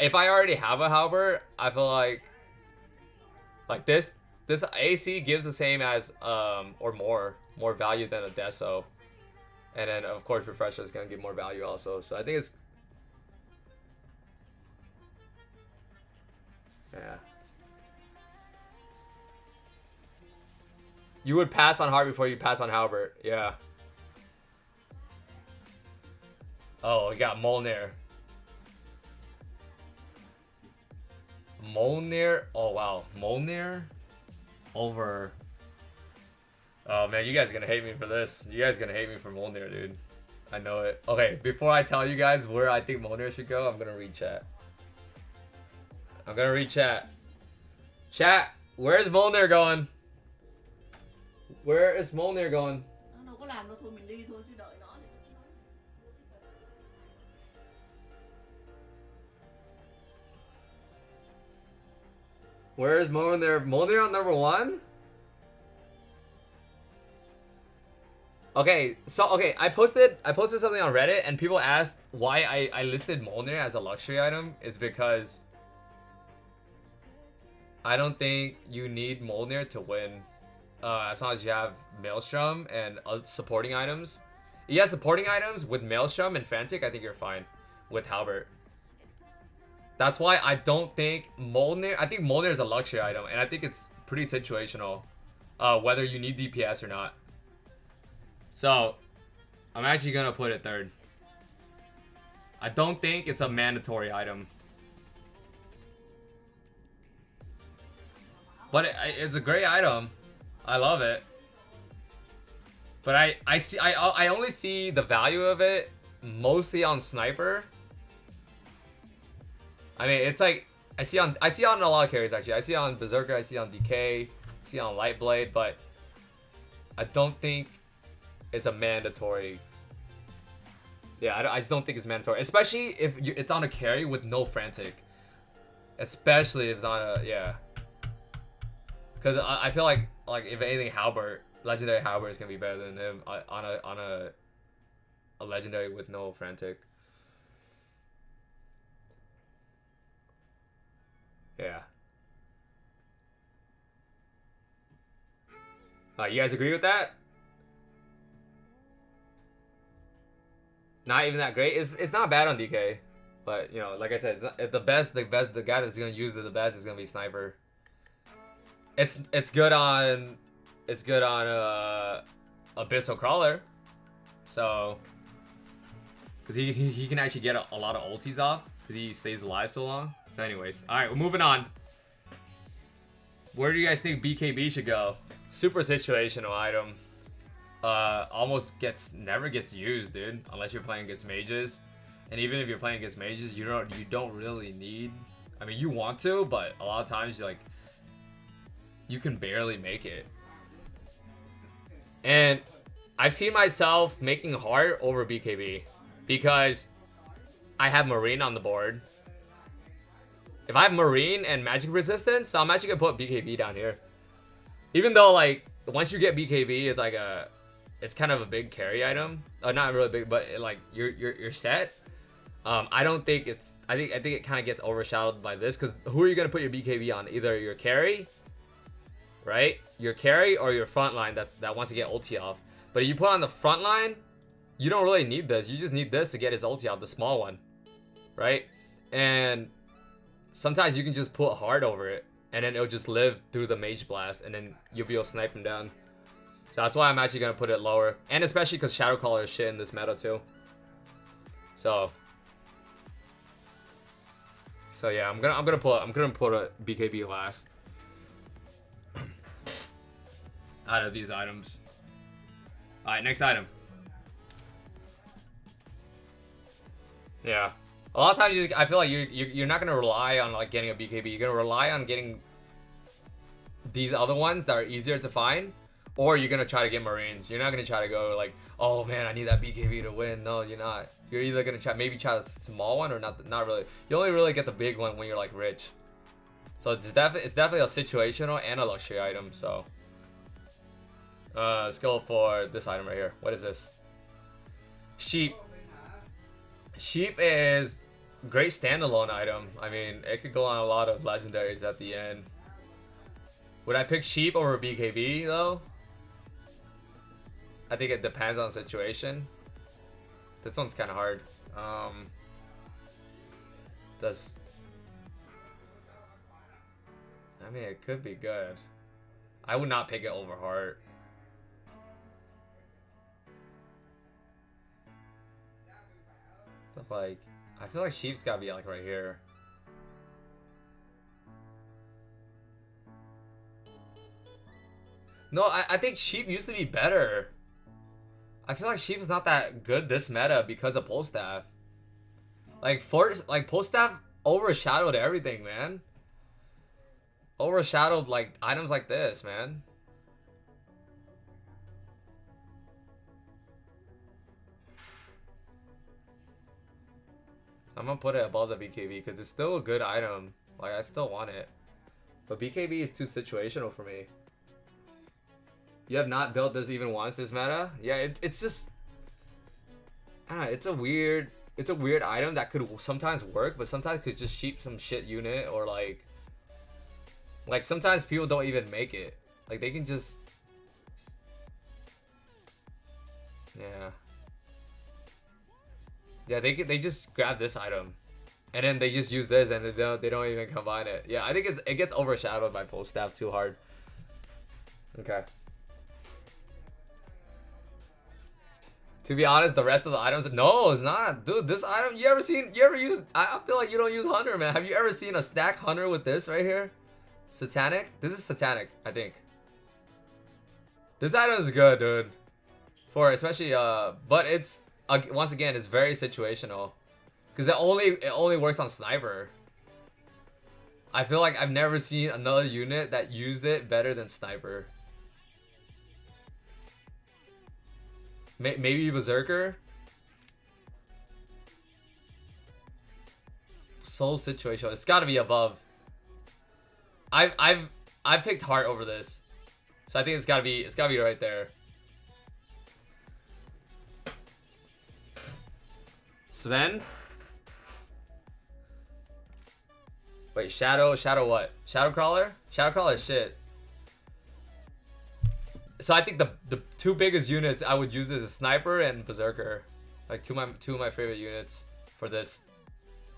if I already have a Halbert, I feel like this AC gives the same as or more value than a Deso. And then of course Refresher is gonna give more value also. So I think it's yeah. You would pass on Heart before you pass on Halbert, yeah. Oh, we got Mjolnir. Mjolnir? Oh, wow. Mjolnir over... Oh, man, you guys are going to hate me for this. You guys are going to hate me for Mjolnir, dude. I know it. Okay, before I tell you guys where I think Mjolnir should go, I'm going to read chat. I'm going to read chat. Chat, where's Mjolnir going? Where is Mjolnir going? Nó đâu có làm đâu, thôi mình đi thôi chứ đợi nó. Where's Mjolnir? Mjolnir on number 1? Okay, so I posted something on Reddit and people asked why I listed Mjolnir as a luxury item. Is because I don't think you need Mjolnir to win. As long as you have Maelstrom and supporting items. You have supporting items with Maelstrom and Frantic, I think you're fine with Halbert. That's why I don't think Mjolnir... I think Mjolnir is a luxury item, and I think it's pretty situational. Whether you need DPS or not. So, I'm actually going to put it third. I don't think it's a mandatory item. But it's a great item. I love it. But I only see the value of it mostly on Sniper. I mean, it's like I see on a lot of carries actually. I see on Berserker, I see on DK, I see on Lightblade, but I don't think it's a mandatory. Yeah, I just don't think it's mandatory, especially if it's on a carry with no Frantic. Especially if it's on a because I feel like if anything, Halbert, Legendary Halbert is gonna be better than him on a legendary with no Frantic. Yeah. You guys agree with that? Not even that great. It's not bad on DK, but you know, like I said, it's the guy that's gonna use it the best is gonna be Sniper. It's good on Abyssal Crawler, so because he can actually get a lot of ultis off because he stays alive so long. So anyways, all right, we're moving on. Where do you guys think BKB should go? Super situational item. Almost never gets used, dude, unless you're playing against mages. And even if you're playing against mages, you don't really need. I mean, you want to, but a lot of times you can barely make it. And I've seen myself making Heart over BKB because I have Marine on the board. If I have Marine and Magic Resistance, I'm actually gonna put BKB down here. Even though once you get BKB, it's kind of a big carry item. Not really big, but you're set. I don't think it's. I think it kind of gets overshadowed by this because who are you gonna put your BKB on? Either your carry, right? Your carry or your front line that wants to get ulti off. But if you put on the front line, you don't really need this. You just need this to get his ulti off, the small one, right? And sometimes you can just put Heart over it, and then it'll just live through the Mage Blast, and then you'll be able to snipe him down. So that's why I'm actually gonna put it lower, and especially because Shadowcaller is shit in this meta too. So yeah, I'm gonna put a BKB last out of these items. All right, next item. Yeah. A lot of times, I feel like you're not gonna rely on like getting a BKB. You're gonna rely on getting these other ones that are easier to find, or you're gonna try to get Marines. You're not gonna try to go like, oh man, I need that BKB to win. No, you're not. You're either gonna try a small one or not really. You only really get the big one when you're like rich. So it's definitely a situational and a luxury item. So let's go for this item right here. What is this? Sheep. Sheep is great standalone item. I mean, it could go on a lot of legendaries at the end. Would I pick sheep over BKB though? I think it depends on the situation. This one's kind of hard. I mean, it could be good. I would not pick it over heart. But like, I feel like sheep's gotta be like right here. No, I think sheep used to be better. I feel like sheep is not that good this meta because of pole staff. Like pole staff overshadowed everything, man. Overshadowed like items like this, man. I'm gonna put it above the BKB because it's still a good item. Like, I still want it. But BKB is too situational for me. You have not built this even once this meta? Yeah, it's just... I don't know, it's a weird item that could sometimes work, but sometimes could just cheap some shit unit, or like sometimes people don't even make it. Like, they can just... Yeah. Yeah, they just grab this item, and then they just use this, and they don't even combine it. Yeah, I think it gets overshadowed by pole staff too hard. Okay. To be honest, the rest of the items, no, it's not, dude. This item, you ever use? I feel like you don't use Hunter, man. Have you ever seen a stack Hunter with this right here? Satanic. This is Satanic, I think. This item is good, dude. For especially but it's. Once again, it's very situational, because it only works on sniper. I feel like I've never seen another unit that used it better than sniper. Maybe Berserker. So situational. It's got to be above. I've picked Heart over this, so I think it's got to be right there. Sven? Wait, Shadow what? Shadow Crawler? Shadow Crawler is shit. So I think the two biggest units I would use is a Sniper and Berserker. Like two of my favorite units for this.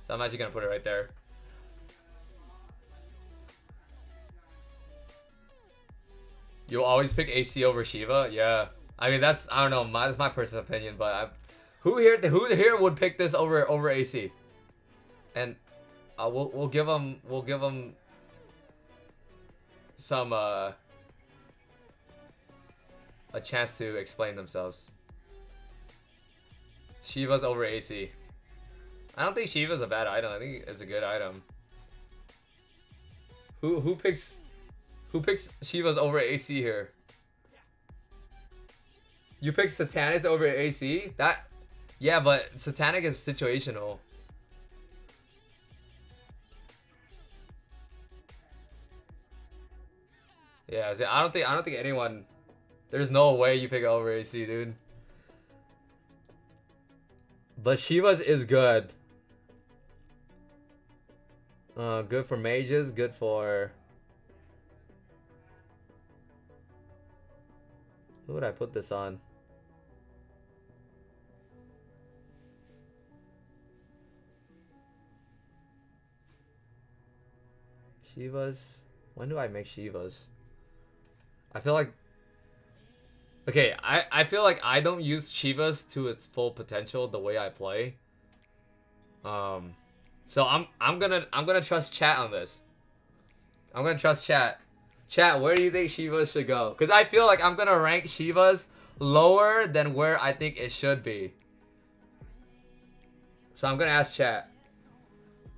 So I'm actually gonna put it right there. You'll always pick AC over Shiva? Yeah. I mean, that's, I don't know, that's my personal opinion, but who here would pick this over AC? And we'll give them some a chance to explain themselves. Shiva's over AC. I don't think Shiva's a bad item. I think it's a good item. Who picks Shiva's over AC here? You pick Satanic over AC? Yeah, but Satanic is situational. Yeah, see, I don't think anyone. There's no way you pick over AC, dude. But Shiva's is good. Good for mages. Good for. Who would I put this on? Shivas. When do I make Shivas? I feel like. Okay, I feel like I don't use Shivas to its full potential the way I play. So I'm gonna trust chat on this. I'm gonna trust chat. Chat, where do you think Shivas should go? Because I feel like I'm gonna rank Shivas lower than where I think it should be. So I'm gonna ask chat.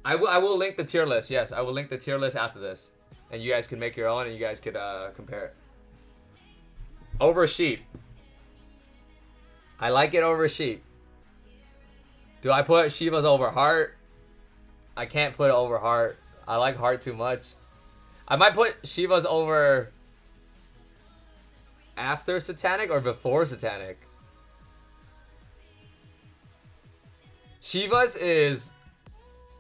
I will link the tier list. Yes, I will link the tier list after this, and you guys can make your own, and you guys could compare it. Over sheep. I like it over sheep. Do I put Shivas over heart? I can't put it over heart. I like heart too much. I might put Shivas over after Satanic or before Satanic. Shivas is...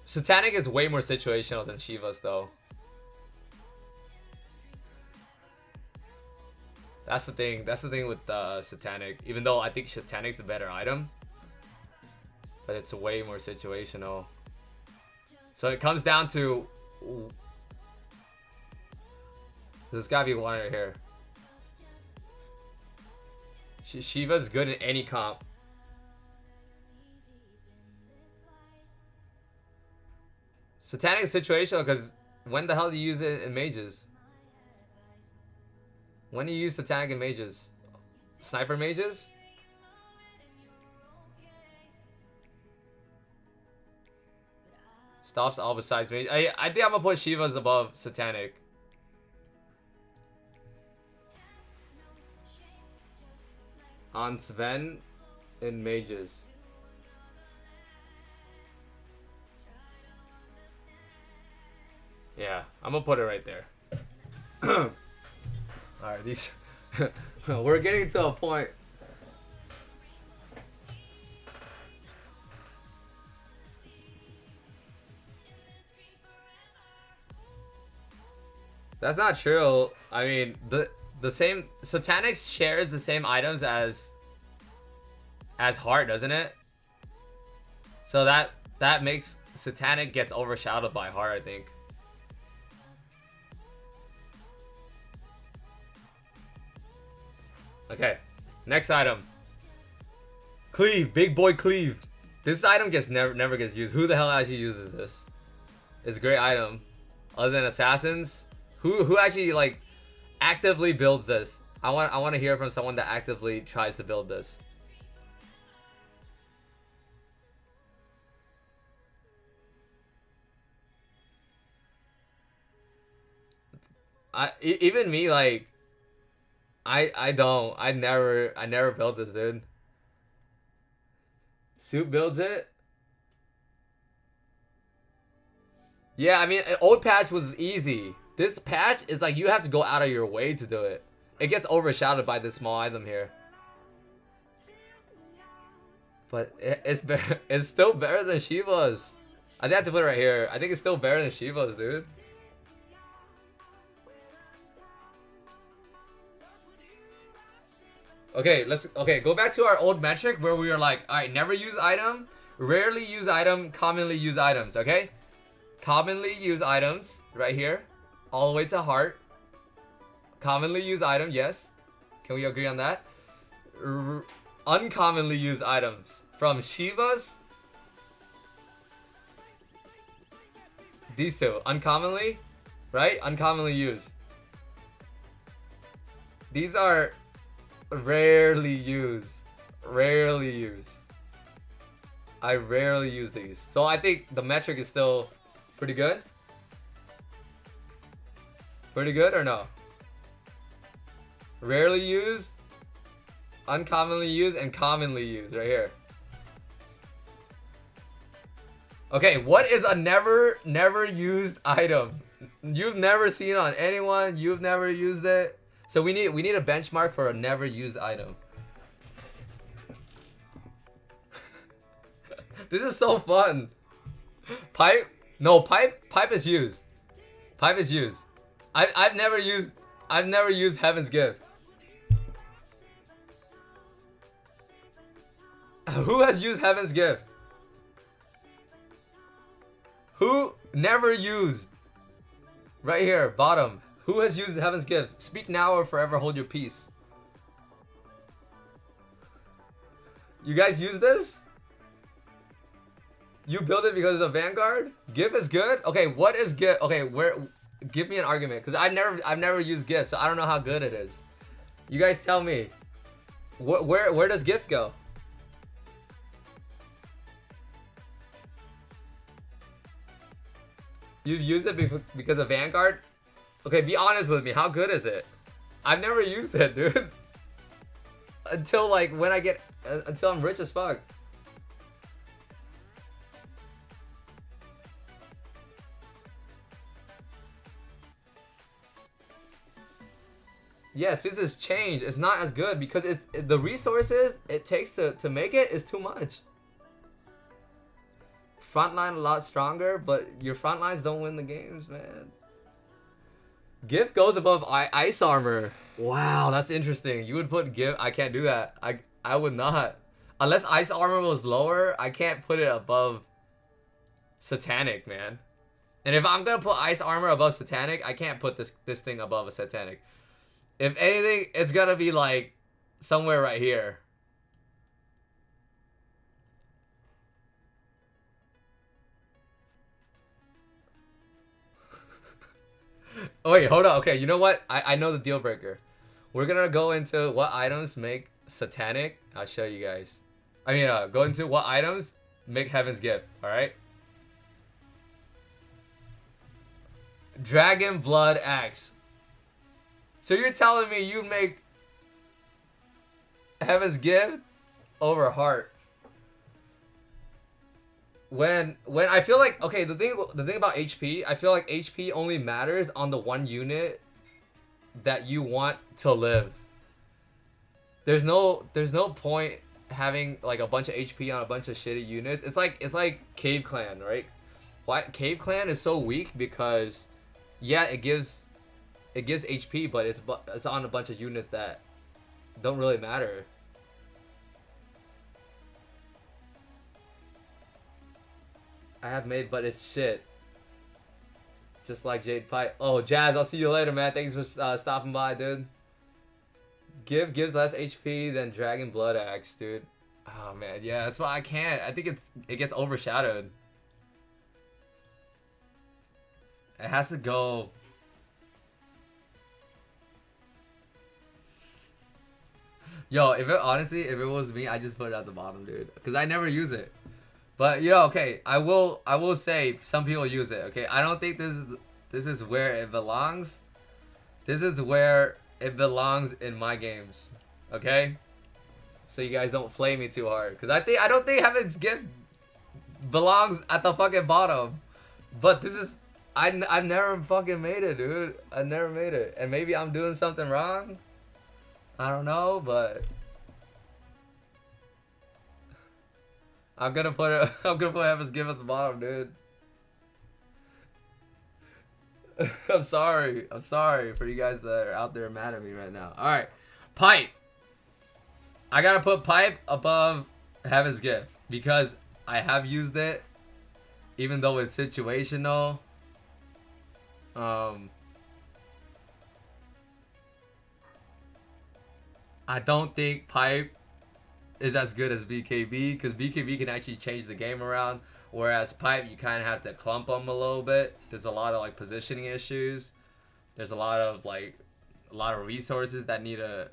Satanic is way more situational than Shivas though. That's the thing. That's the thing with Satanic. Even though I think Satanic's the better item. But it's way more situational. So it comes down to... There's gotta be one right here. Shiva's good in any comp. Satanic is situational because when the hell do you use it in mages? When do you use Satanic in mages? Sniper mages? Stops all besides mage. I think I'm gonna put Shivas above Satanic. On Sven in mages. Yeah, I'm gonna put it right there. Alright, these... We're getting to a point. That's not true. I mean, the same... Satanic shares the same items as Heart, doesn't it? So that makes Satanic gets overshadowed by Heart, I think. Okay, next item. Cleve, big boy Cleve. This item gets never gets used. Who the hell actually uses this? It's a great item. Other than assassins, who actually like actively builds this? I want to hear from someone that actively tries to build this. Even me, like I never built this, dude. Soup builds it. Yeah, I mean, an old patch was easy. This patch is like you have to go out of your way to do it. It gets overshadowed by this small item here. But it's better. It's still better than Shiva's. I think I have to put it right here. I think it's still better than Shiva's, dude. Okay, go back to our old metric where we were like, alright, never use item, rarely use item, commonly use items, okay? Commonly use items, right here, all the way to heart. Commonly use item, yes. Can we agree on that? Uncommonly used items. From Shiva's. These two, uncommonly, right? Uncommonly used. These are rarely used. Rarely used. I rarely use these. So I think the metric is still pretty good. Pretty good or no? Rarely used, uncommonly used, and commonly used right here. Okay, what is a never used item? You've never seen on anyone, you've never used it. So we need a benchmark for a never used item. This is so fun. Pipe? No, pipe is used. Pipe is used. I've never used Heaven's Gift. Who has used Heaven's Gift? Who never used? Right here, bottom. Who has used Heaven's Gift? Speak now or forever hold your peace. You guys use this? You build it because of Vanguard? Gift is good? Okay, what is gift? Okay, give me an argument, because I've never used gift, so I don't know how good it is. You guys tell me. Where does gift go? You've used it because of Vanguard? Okay, be honest with me. How good is it? I've never used it, dude. Until like when I get until I'm rich as fuck. Yeah, since it's changed, it's not as good because the resources it takes to make it is too much. Frontline a lot stronger, but your front lines don't win the games, man. Gift goes above ice armor. Wow, that's interesting. You would put gift. I can't do that. I would not. Unless ice armor was lower, I can't put it above satanic, man. And if I'm gonna put ice armor above satanic, I can't put this thing above a satanic. If anything, it's gonna be like somewhere right here. Oh wait, hold on. Okay, you know what? I know the deal breaker. We're gonna go into what items make satanic. I'll show you guys. I mean, go into what items make Heaven's Gift. All right. Dragon Blood Axe. So you're telling me you make Heaven's Gift over Heart? When I feel like, okay, the thing about HP, I feel like HP only matters on the one unit that you want to live. There's no point having like a bunch of HP on a bunch of shitty units. It's like Cave Clan, right? Why Cave Clan is so weak because yeah, it gives HP, but it's on a bunch of units that don't really matter. I have made, but it's shit. Just like Jade Pipe. Oh, Jazz, I'll see you later, man. Thanks for stopping by, dude. Gives less HP than Dragon Blood Axe, dude. Oh man, yeah, that's why I can't. I think it gets overshadowed. It has to go. Yo, honestly, if it was me, I just put it at the bottom, dude, because I never use it. But you know, okay, I will say some people use it. Okay, I don't think this is where it belongs. This is where it belongs in my games. Okay, so you guys don't flame me too hard, because I don't think Heaven's Gift belongs at the fucking bottom. But this is I've never fucking made it, dude. I never made it, and maybe I'm doing something wrong. I don't know, but I'm gonna put Heaven's Gift at the bottom, dude. I'm sorry for you guys that are out there mad at me right now. All right, Pipe. I gotta put Pipe above Heaven's Gift because I have used it, even though it's situational. I don't think Pipe is as good as BKB because BKB can actually change the game around, whereas Pipe you kind of have to clump them a little bit. There's a lot of like positioning issues. There's a lot of resources that need to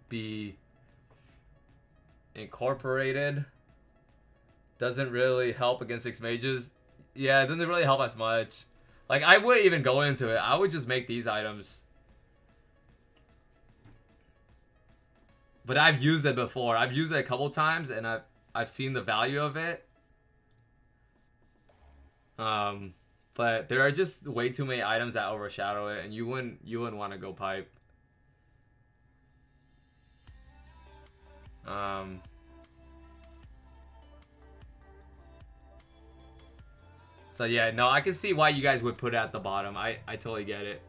be incorporated. Doesn't really help against 6 mages. Yeah, it doesn't really help as much. Like I wouldn't even go into it. I would just make these items. But I've used it before. I've used it a couple times, and I've seen the value of it. But there are just way too many items that overshadow it, and you wouldn't want to go Pipe. So yeah, no, I can see why you guys would put it at the bottom. I totally get it.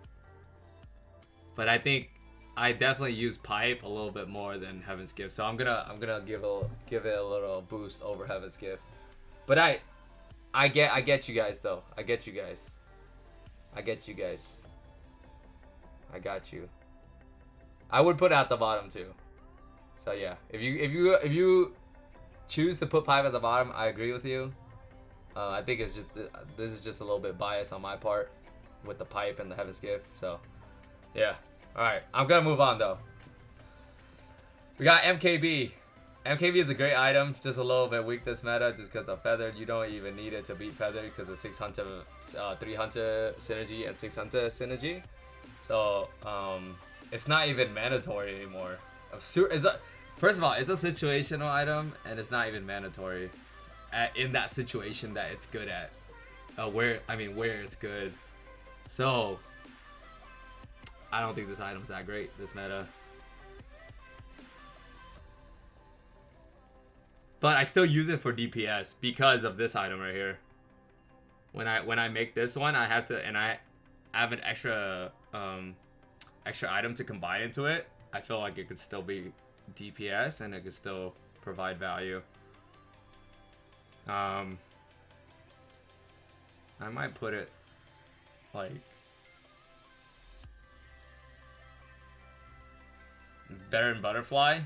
But I think I definitely use Pipe a little bit more than Heaven's Gift, so I'm gonna give it a little boost over Heaven's Gift. But I get you guys though. I get you guys. I got you. I would put it at the bottom too. So yeah, if you choose to put Pipe at the bottom, I agree with you. I think it's just this is just a little bit biased on my part with the Pipe and the Heaven's Gift. So yeah. Alright, I'm gonna move on though. We got MKB. MKB is a great item, just a little bit weak this meta just because of Feathered. You don't even need it to beat Feathered because of 600, 300 synergy and 600 synergy. So it's not even mandatory anymore. First of all, it's a situational item and it's not even mandatory in that situation that it's good at. Where it's good. So I don't think this item's that great, this meta. But I still use it for DPS because of this item right here. When I make this one, I have to, and I have an extra item to combine into it. I feel like it could still be DPS and it could still provide value. I might put it like better than Butterfly.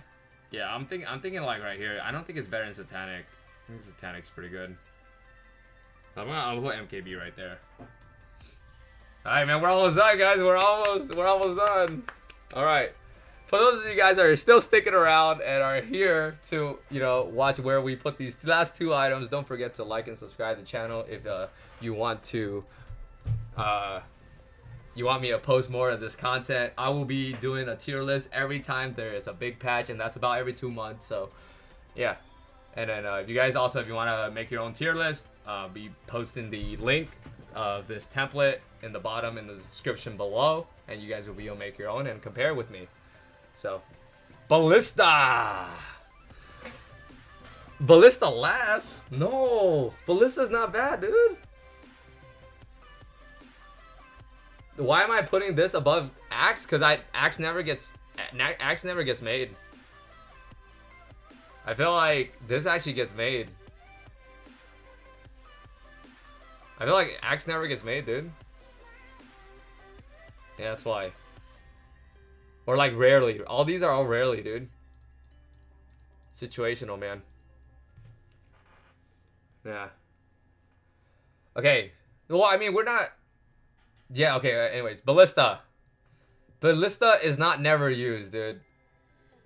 Yeah, I'm thinking like right here. I don't think it's better than Satanic. I think Satanic's pretty good. So I'll put MKB right there. Alright, man, we're almost done, guys. We're almost done. Alright. For those of you guys that are still sticking around and are here to, watch where we put these last two items, don't forget to like and subscribe to the channel if you want to you want me to post more of this content. I will be doing a tier list every time there is a big patch, and that's about every 2 months. So yeah. And then if you guys also, if you want to make your own tier list, be posting the link of this template in the bottom in the description below, and you guys will be able to make your own and compare with me. So Ballista last? No, Ballista's not bad, dude. Why am I putting this above Axe? Because Axe never gets made. I feel like this actually gets made. I feel like Axe never gets made, dude. Yeah, that's why. Or like rarely. All these are all rarely, dude. Situational, man. Yeah. Okay. Well, I mean, we're not... Yeah, okay, anyways. Ballista. Ballista is not never used, dude.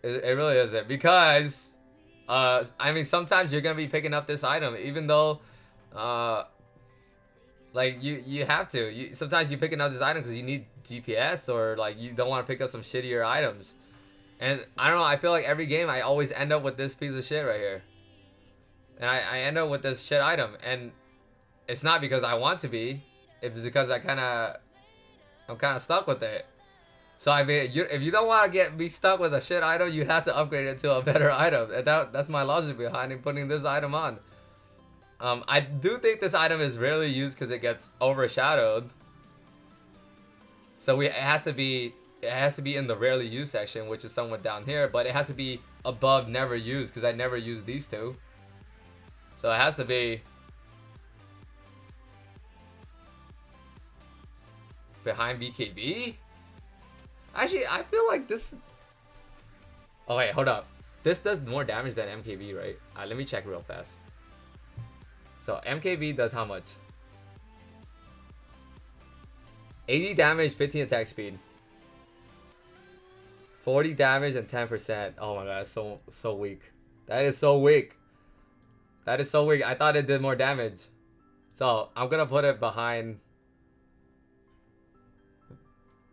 It really isn't. Because... I mean, sometimes you're gonna be picking up this item, even though, like you have to. Sometimes you're picking up this item because you need DPS, or like you don't want to pick up some shittier items. And I don't know. I feel like every game I always end up with this piece of shit right here, and I end up with this shit item, and it's not because I want to be. It's because I'm kind of stuck with it. So I mean, if you don't want to be stuck with a shit item, you have to upgrade it to a better item. And that's my logic behind putting this item on. I do think this item is rarely used because it gets overshadowed. So it has to be in the rarely used section, which is somewhat down here. But it has to be above never used because I never use these two. So it has to be behind BKB. Actually, I feel like this... Oh, wait, hold up. This does more damage than MKB, right? Let me check real fast. So, MKB does how much? 80 damage, 15 attack speed. 40 damage and 10%. Oh my god, that's so weak. That is so weak. That is so weak. I thought it did more damage. So, I'm gonna put it behind...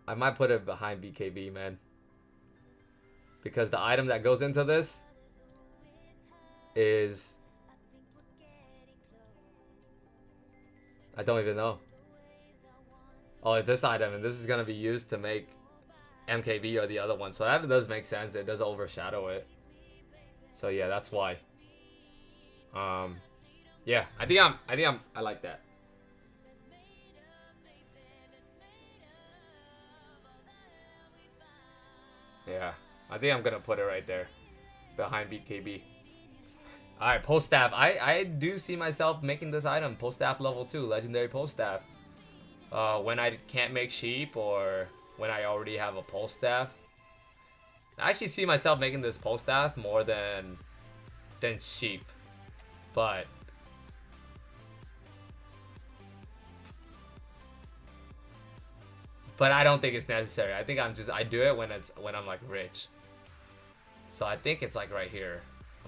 I might put it behind BKB, man. Because the item that goes into this is... I don't even know. Oh, it's this item, and this is going to be used to make MKB or the other one. So that does make sense. It does overshadow it. So yeah, that's why. Yeah, I like that. Yeah, I think I'm gonna put it right there, behind BKB. Alright, Pole Staff. I do see myself making this item, Pole Staff level 2, Legendary Pole Staff. When I can't make sheep, or when I already have a Pole Staff. I actually see myself making this Pole Staff more than sheep. But... I don't think it's necessary. I think I do it when I'm like rich. So I think it's like right here.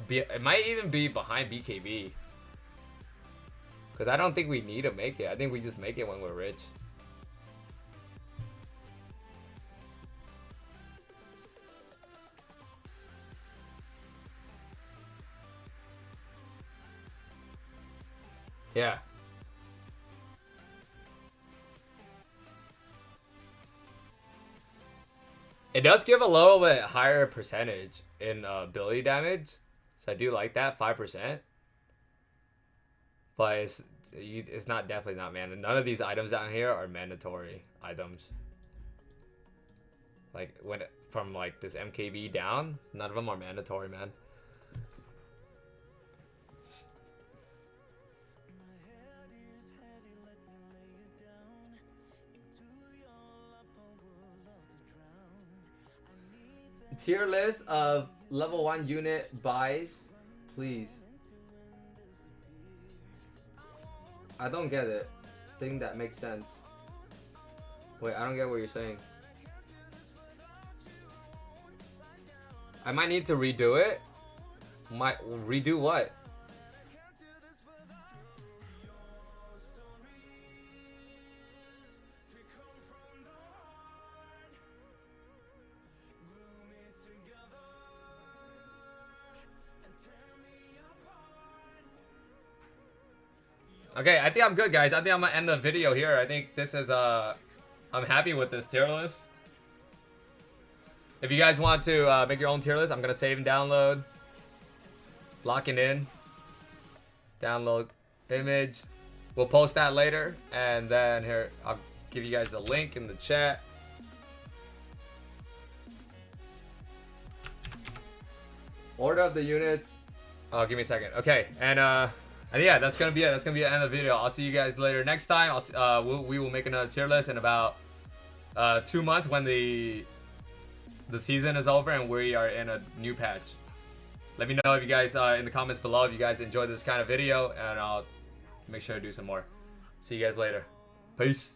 It might even be behind BKB. Because I don't think we need to make it. I think we just make it when we're rich. Yeah. It does give a little bit higher percentage in ability damage. So I do like that, 5%. But it's not definitely not mandatory. None of these items down here are mandatory items. Like from like this MKB down, none of them are mandatory, man. Tier list of level 1 unit buys, please. I don't get it. Thing that makes sense. Wait, I don't get what you're saying. I might need to redo it. Redo what? Okay, I think I'm good, guys. I think I'm gonna end the video here. I think this is I'm happy with this tier list. If you guys want to make your own tier list, I'm gonna save and download. Lock it in. Download image. We'll post that later, and then here I'll give you guys the link in the chat. Order of the units. Oh, give me a second. Okay, and yeah, that's gonna be it. That's gonna be the end of the video. I'll see you guys later. Next time, we will make another tier list in about 2 months when the season is over and we are in a new patch. Let me know if you guys in the comments below if you guys enjoyed this kind of video, and I'll make sure to do some more. See you guys later. Peace.